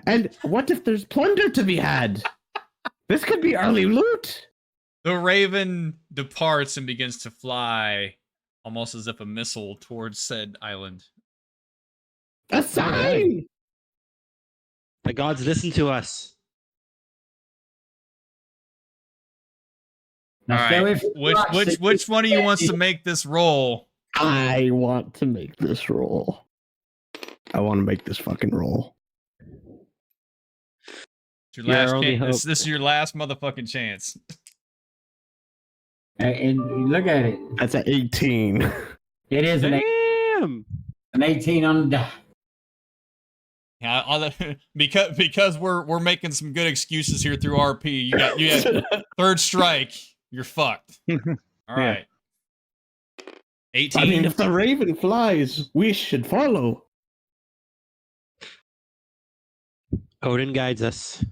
And what if there's plunder to be had? This could be early loot. The raven departs and begins to fly, almost as if a missile, towards said island. A sign! The gods listen to us. Now All stay away right. from the rocks. Which one of you wants to make this roll? I want to make this roll. I want to make this fucking roll. It's your Your last only chance. hope. This is your last motherfucking chance. And look at it. That's an 18. It is Damn. an 18 on the die. Yeah, because we're making some good excuses here through RP. You have third strike. You're fucked. All right. 18. I mean, if the raven flies, we should follow. Odin guides us.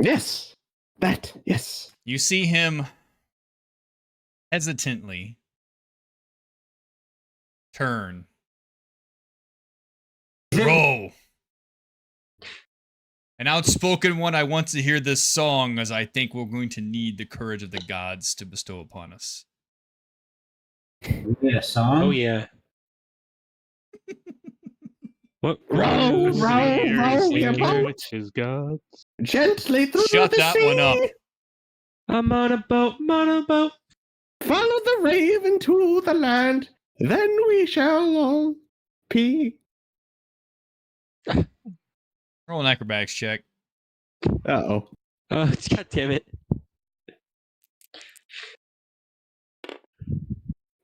Yes. Yes. You see him hesitantly turn. Row. An outspoken one, I want to hear this song, as I think we're going to need the courage of the gods to bestow upon us. Yeah, song. Oh yeah. What? Row, Singers, your boat witches, gods. gently through Shut the that sea. one up. I'm on a boat. I'm on a boat. Follow the raven to the land, then we shall all be. Roll an acrobatics check. Uh-oh. Oh, God damn it.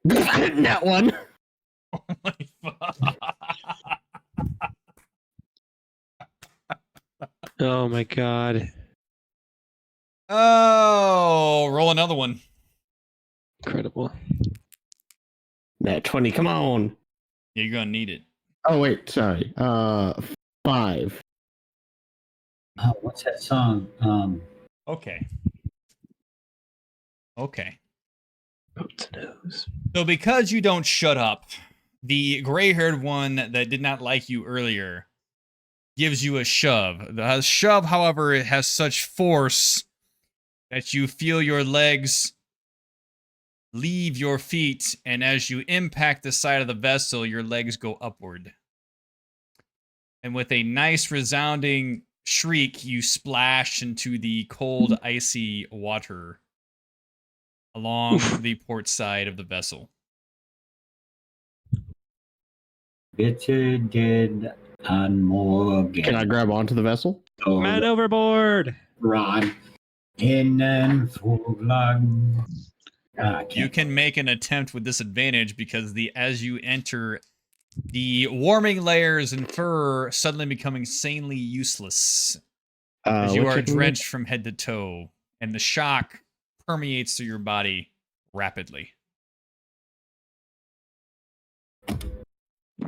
That one. Oh my fuck. Oh my God. Oh, roll another one. Incredible. That 20, come on. Yeah, you're gonna need it. Oh, wait, sorry. 5. Oh, what's that song? Okay. Okay. Boat's nose. So because you don't shut up, the gray-haired one that did not like you earlier gives you a shove. The shove, however, it has such force that you feel your legs leave your feet, and as you impact the side of the vessel, your legs go upward. And with a nice resounding shriek, you splash into the cold, icy water along the port side of the vessel. Bitter dead on Morgan. Can I grab onto the vessel? Man overboard. Rod. In and full log. You can make an attempt with disadvantage because as you enter, the warming layers and fur suddenly become insanely useless as you what are chicken? drenched from head to toe, and the shock permeates through your body rapidly.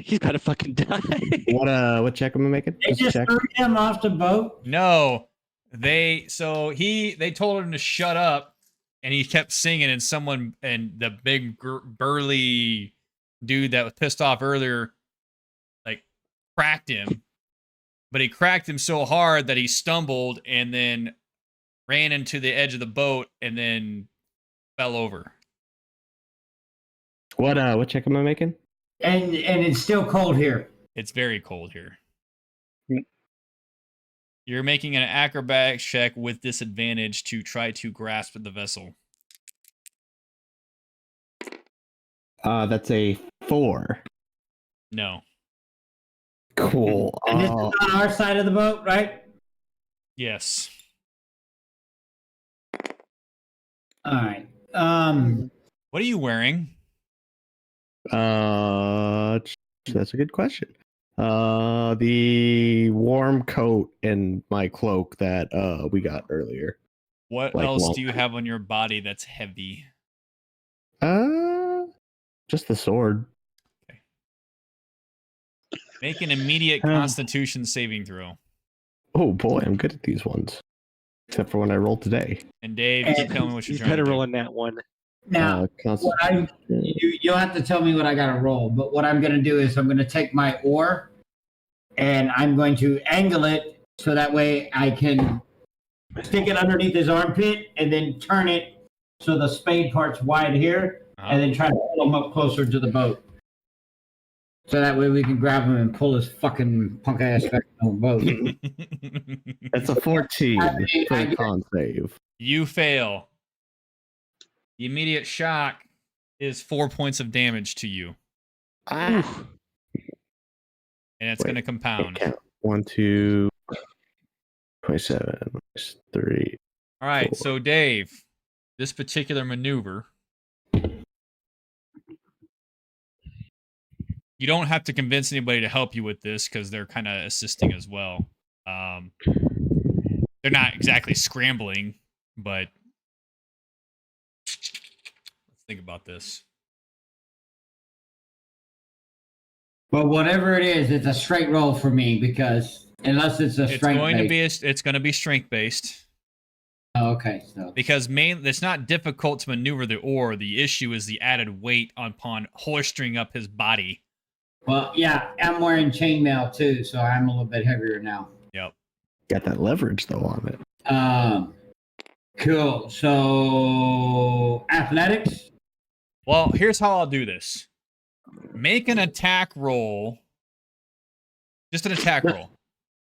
He's gotta fucking die. What check am I making? They just check. threw him off the boat. No, they told him to shut up, and he kept singing, and the big burly dude that was pissed off earlier, like, cracked him, but he cracked him so hard that he stumbled and then ran into the edge of the boat and then fell over. What check am I making? And it's still cold here. It's very cold here. Mm. You're making an acrobatics check with disadvantage to try to grasp the vessel. That's a 4. No. Cool. And this is on our side of the boat, right? Yes. All right. What are you wearing? That's a good question. The warm coat and my cloak that we got earlier. What Like else lump. do you have on your body that's heavy? Just the sword. Make an immediate Constitution saving throw. Oh boy, I'm good at these ones. Except for when I rolled today. And Dave, you keep telling me what you're You trying to better do. roll in that one. Now, you'll have to tell me what I got to roll. But what I'm going to do is I'm going to take my oar and I'm going to angle it so that way I can stick it underneath his armpit and then turn it so the spade part's wide here and then try to pull him up closer to the boat. So that way we can grab him and pull his fucking punk ass back on the boat. It's a 14 for I the con save. You fail. The immediate shock is 4 points of damage to you, Ah. and it's going to compound. Count. 1, 2, 27, 3. All right, 4. so Dave, this particular maneuver, you don't have to convince anybody to help you with this because they're kind of assisting as well. They're not exactly scrambling, but let's think about this. But whatever it is, it's a straight roll for me because unless it's a strength It's going to be strength based. Oh, okay, so Because it's not difficult to maneuver the oar. The issue is the added weight upon holstering up his body. well, yeah, I'm wearing chainmail too, so I'm a little bit heavier now. Yep. Got that leverage though on it. Cool. So athletics. Well, here's how I'll do this. Make an attack roll. Just an attack roll.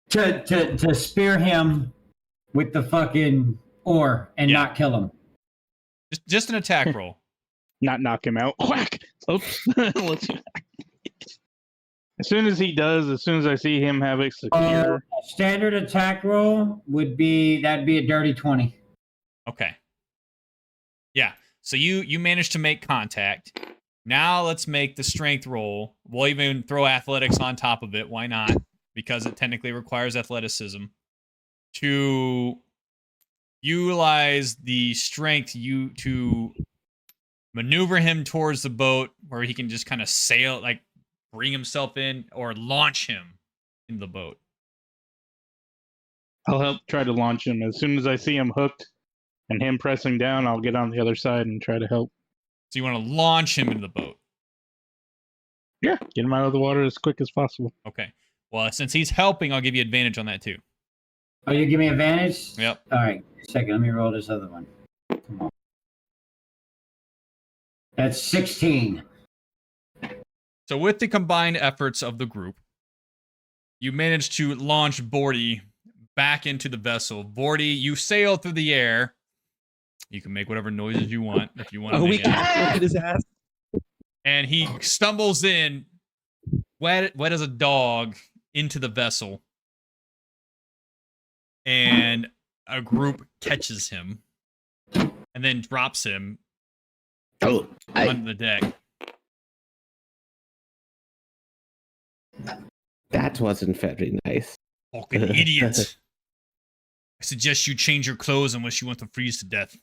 To spear him with the fucking oar and not kill him. Just an attack roll. Not knock him out. Whack! Oops. As soon as he does, as soon as I see him have it secure. Standard attack roll that'd be a dirty 20. Okay. Yeah. So you managed to make contact. Now let's make the strength roll. We'll even throw athletics on top of it. Why not? Because it technically requires athleticism. To utilize the strength to maneuver him towards the boat where he can just kind of sail, like bring himself in or launch him in the boat. I'll help try to launch him. As soon as I see him hooked and him pressing down, I'll get on the other side and try to help. So you want to launch him into the boat. Yeah, get him out of the water as quick as possible. Okay. Well, since he's helping, I'll give you advantage on that too. Oh, you give me advantage? Yep. All right. Second, let me roll this other one. Come on. That's 16. So with the combined efforts of the group, you managed to launch Bordy back into the vessel. Bordy, you sail through the air. You can make whatever noises you want if you want to. Oh, we make it. can look at his ass. And he stumbles in, wet as a dog, into the vessel. And a group catches him and then drops him onto the deck. That wasn't very nice. Fucking idiot. I suggest you change your clothes unless you want to freeze to death.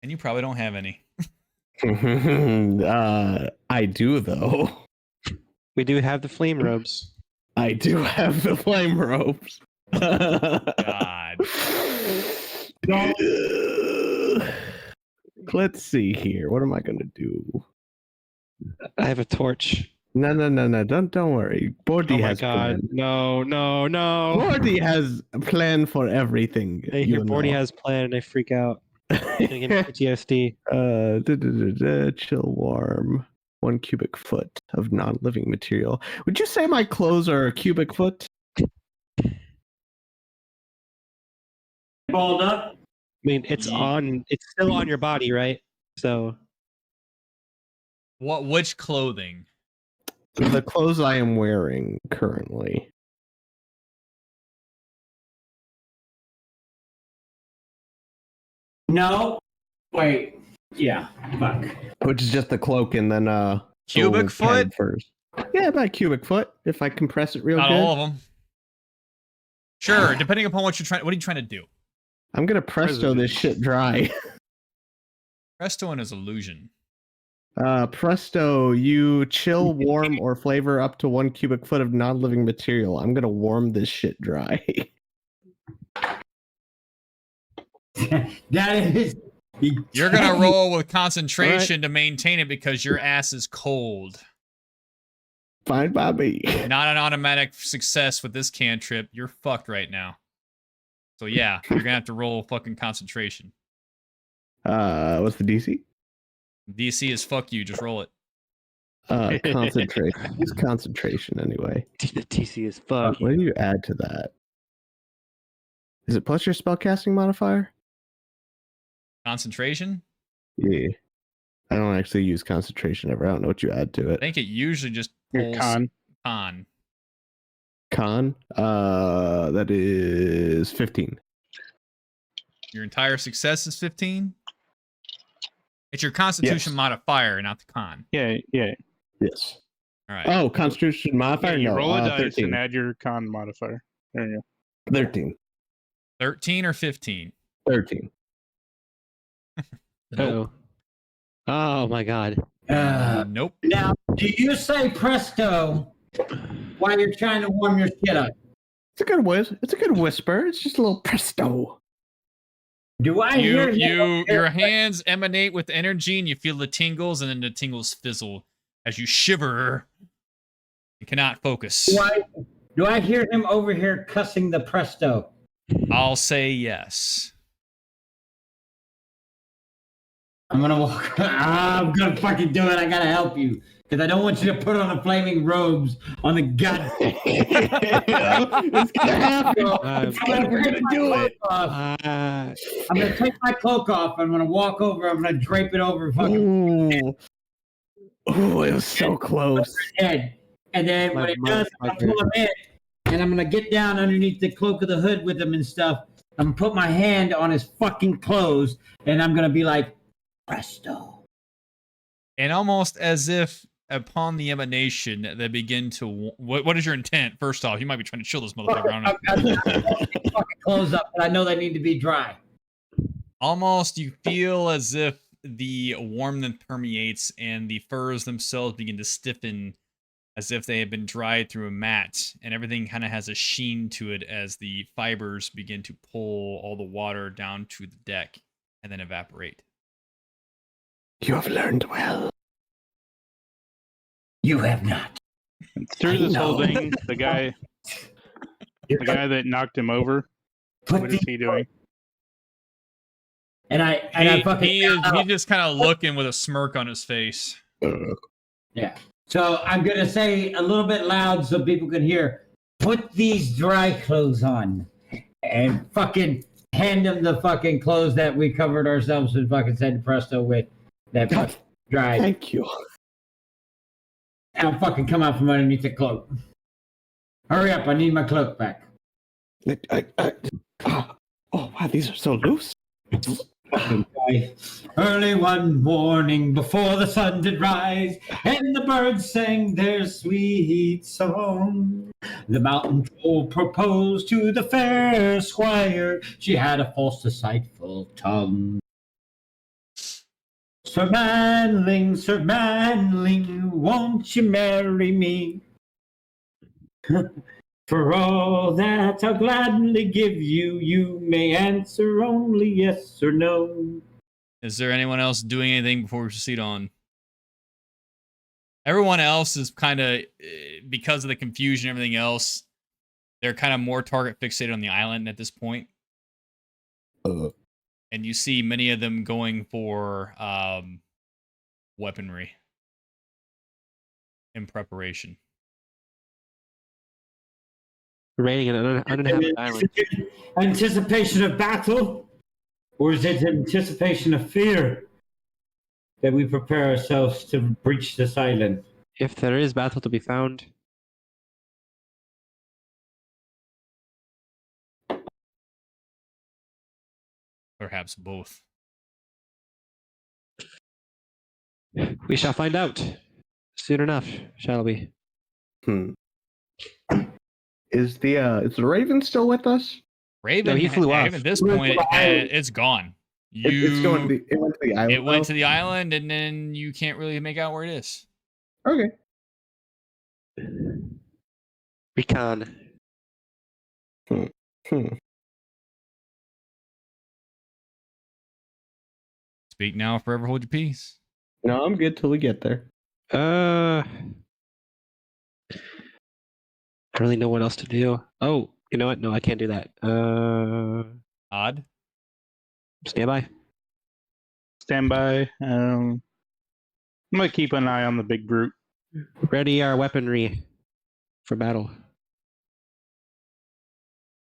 And you probably don't have any. I do though. We do have the flame robes. I do have the flame ropes. God. Let's see here. What am I gonna do? I have a torch. No. Don't worry. Bordy Oh my has god. plan. No. Bordy has a plan for everything. I hear Bordy has plan and I freak out. I get PTSD. Chill warm. 1 cubic foot of non-living material. Would you say my clothes are a cubic foot? Balled up. I mean, it's still on your body, right? So Which clothing? The clothes I am wearing currently. No. Wait. Yeah. Fuck. Which is just the cloak and then Cubic the foot? head first. Yeah, about cubic foot if I compress it real Not good. all of them. Sure, depending upon what are you trying to do? I'm gonna presto this shit dry. Presto and his illusion. Presto, you chill, warm, or flavor up to 1 cubic foot of non-living material. I'm gonna warm this shit dry. That is. You're gonna roll with concentration to maintain it because your ass is cold. Fine by me. Not an automatic success with this cantrip. You're fucked right now. So yeah, you're gonna have to roll fucking concentration. What's the DC? DC is fuck you. Just roll it. Concentration. Use concentration anyway. The TC is fuck. What do you add to that? Is it plus your spellcasting modifier? Concentration? Yeah. I don't actually use concentration ever. I don't know what you add to I it. think it usually just Your pulls con. con. Con? That is 15. Your entire success is 15? It's your constitution Yes. modifier, not the con. Yeah. Yes. All right. Oh, constitution modifier? You No, roll a dice 13. and add your con modifier. There you 13. 13 or 15? 13. Oh. Oh my god. Nope. Now, do you say presto while you're trying to warm your shit up? It's a good whisper. It's just a little presto. Do I hear Your hands emanate with energy and you feel the tingles, and then the tingles fizzle as you shiver. You cannot focus. Do I hear him over here cussing the presto? I'll say yes. I'm gonna walk. I'm gonna fucking do it. I gotta help you because I don't want you to put on the flaming robes on the god. It's gonna happen. We're gonna do it. I'm gonna take my cloak off. I'm gonna walk over. I'm gonna drape it over fucking Ooh, it was so close. head. And then when it does, I'm gonna pull him in, and I'm gonna get down underneath the cloak of the hood with him and stuff. I'm gonna put my hand on his fucking clothes, and I'm gonna be like, presto. And almost as if upon the emanation, they begin to. What is your intent? First off, you might be trying to chill this motherfucker. I don't know. I'm fucking clothes up, but I know they need to be dry. Almost, you feel as if the warmth permeates and the furs themselves begin to stiffen as if they have been dried through a mat, and everything kind of has a sheen to it as the fibers begin to pull all the water down to the deck and then evaporate. You have learned well. You have not. Through this whole know. thing, the guy that knocked him over, what is he doing? And I fucking He's just kind of looking with a smirk on his face. yeah. So I'm gonna say a little bit loud so people can hear. Put these dry clothes on, and fucking hand them the fucking clothes that we covered ourselves with fucking said presto with that fucking dried. Thank you. And I'll fucking come out from underneath the cloak. Hurry up! I need my cloak back. Oh wow, these are so loose. Early one morning before the sun did rise, and the birds sang their sweet song. The mountain troll proposed to the fair squire. She had a false, deceitful tongue. Sir Manling, won't you marry me? For all that I'll gladly give you, you may answer only yes or no. Is there anyone else doing anything before we proceed on? Everyone else is kind of, because of the confusion and everything else, they're kind of more target fixated on the island at this point. And you see many of them going for weaponry in preparation. Raiding an uninhabited island. Anticipation of battle? Or is it anticipation of fear that we prepare ourselves to breach this island? If there is battle to be found, Perhaps both. we shall find out soon enough, shall we? Is the Raven still with us? Raven, No, he flew off. at this point, it's gone. It went to the island. It went to the island, and then you can't really make out where it is. Okay. Recon. Speak now, or forever hold your peace. No, I'm good till we get there. I don't really know what else to do. Oh, you know what? No, I can't do that. Odd. Stand by. Stand by. I'm gonna keep an eye on the big brute. Ready our weaponry for battle.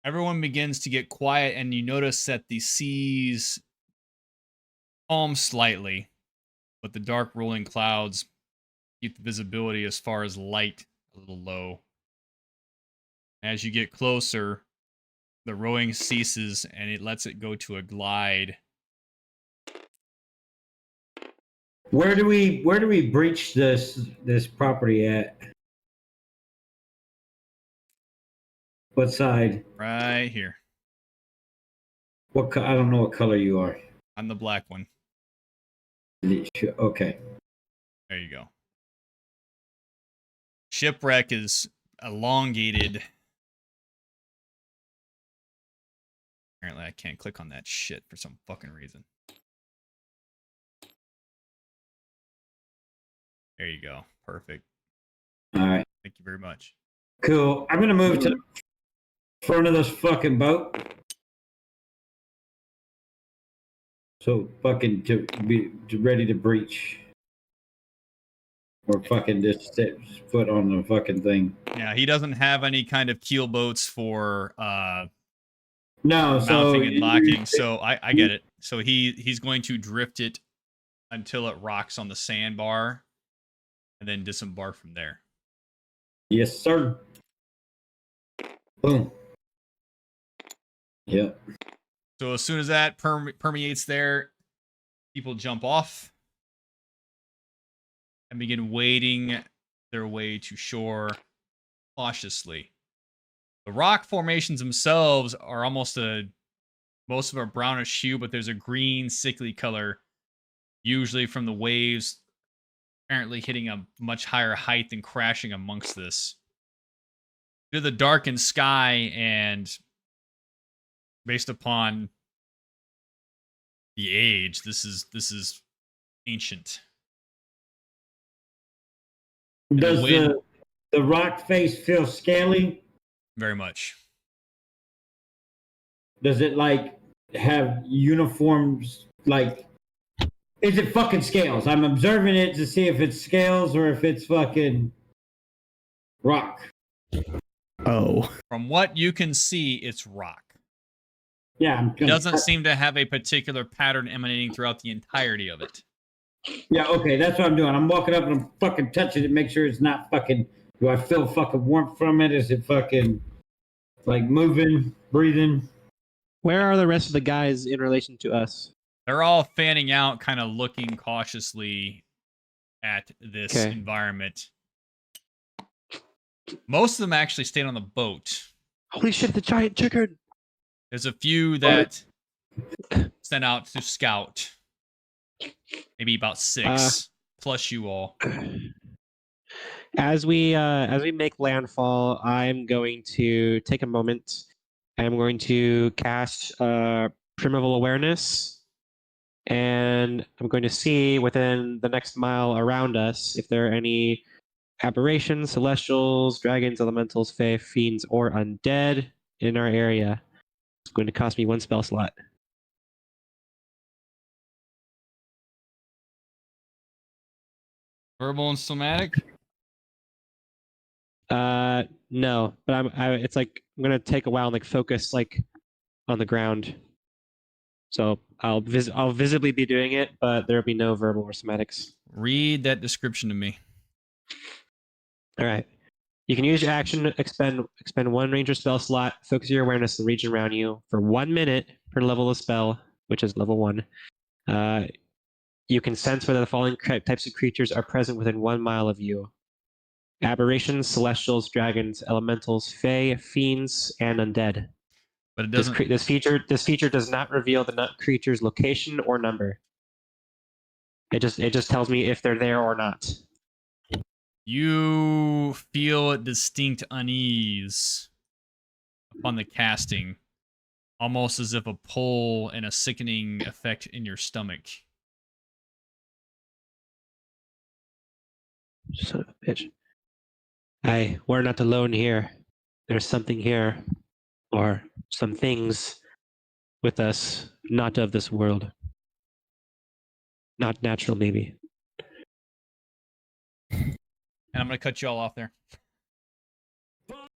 Everyone begins to get quiet, and you notice that the seas calm slightly, but the dark rolling clouds keep the visibility as far as light a little low. As you get closer, the rowing ceases and it lets it go to a glide. Where do we breach this property at? What side? Right here. I don't know what color you are. I'm the black one. Okay. There you go. Shipwreck is elongated. Apparently I can't click on that shit for some fucking reason. There you go. Perfect. All right. Thank you very much. Cool. I'm gonna move to the front of this fucking boat. So fucking to be ready to breach. Or fucking just set foot on the fucking thing. Yeah, he doesn't have any kind of keel boats for No, so mounting and locking, so I get it. So he's going to drift it until it rocks on the sandbar and then disembark from there. yes, sir. Boom. Yep. So as soon as that permeates there, people jump off and begin wading their way to shore cautiously. The rock formations themselves are most of them are brownish hue, but there's a green, sickly color, usually from the waves apparently hitting a much higher height and crashing amongst this. Due to the darkened sky and based upon the age, this is ancient. Does wind- the rock face feel scaly? Very much. Does it like have uniforms? Like, is it fucking scales? I'm observing it to see if it's scales or if it's fucking rock. Oh. From what you can see, it's rock. Yeah, I'm It gonna doesn't seem to have a particular pattern emanating throughout the entirety of it. Yeah, okay, that's what I'm doing. I'm walking up and I'm fucking touching it, make sure it's not fucking. Do I feel fucking warmth from it? Is it fucking like moving, breathing? Where are the rest of the guys in relation to us? They're all fanning out, kind of looking cautiously at this Okay. environment. Most of them actually stayed on the boat. Holy shit, the giant chicken! There's a few that sent out to scout. Maybe about 6, plus you all. As we make landfall, I'm going to take a moment. I'm going to cast primeval awareness, and I'm going to see within the next mile around us if there are any aberrations, celestials, dragons, elementals, fae, fiends, or undead in our area. It's going to cost me 1 spell slot. Verbal and somatic? No, but it's like I'm gonna take a while and like focus like on the ground. So I'll visibly be doing it, but there'll be no verbal or somatics. Read that description to me. All right. You can use your action to expend 1 ranger spell slot. Focus your awareness on the region around you for 1 minute per level of spell, which is level 1. You can sense whether the following types of creatures are present within 1 mile of you: aberrations, celestials, dragons, elementals, fae, fiends, and undead. But it doesn't. This feature does not reveal the creature's location or number. It just tells me if they're there or not. You feel distinct unease upon the casting, almost as if a pull and a sickening effect in your stomach. Son of a bitch. We're not alone here. There's something here, or some things with us, not of this world. Not natural, maybe. And I'm going to cut you all off there.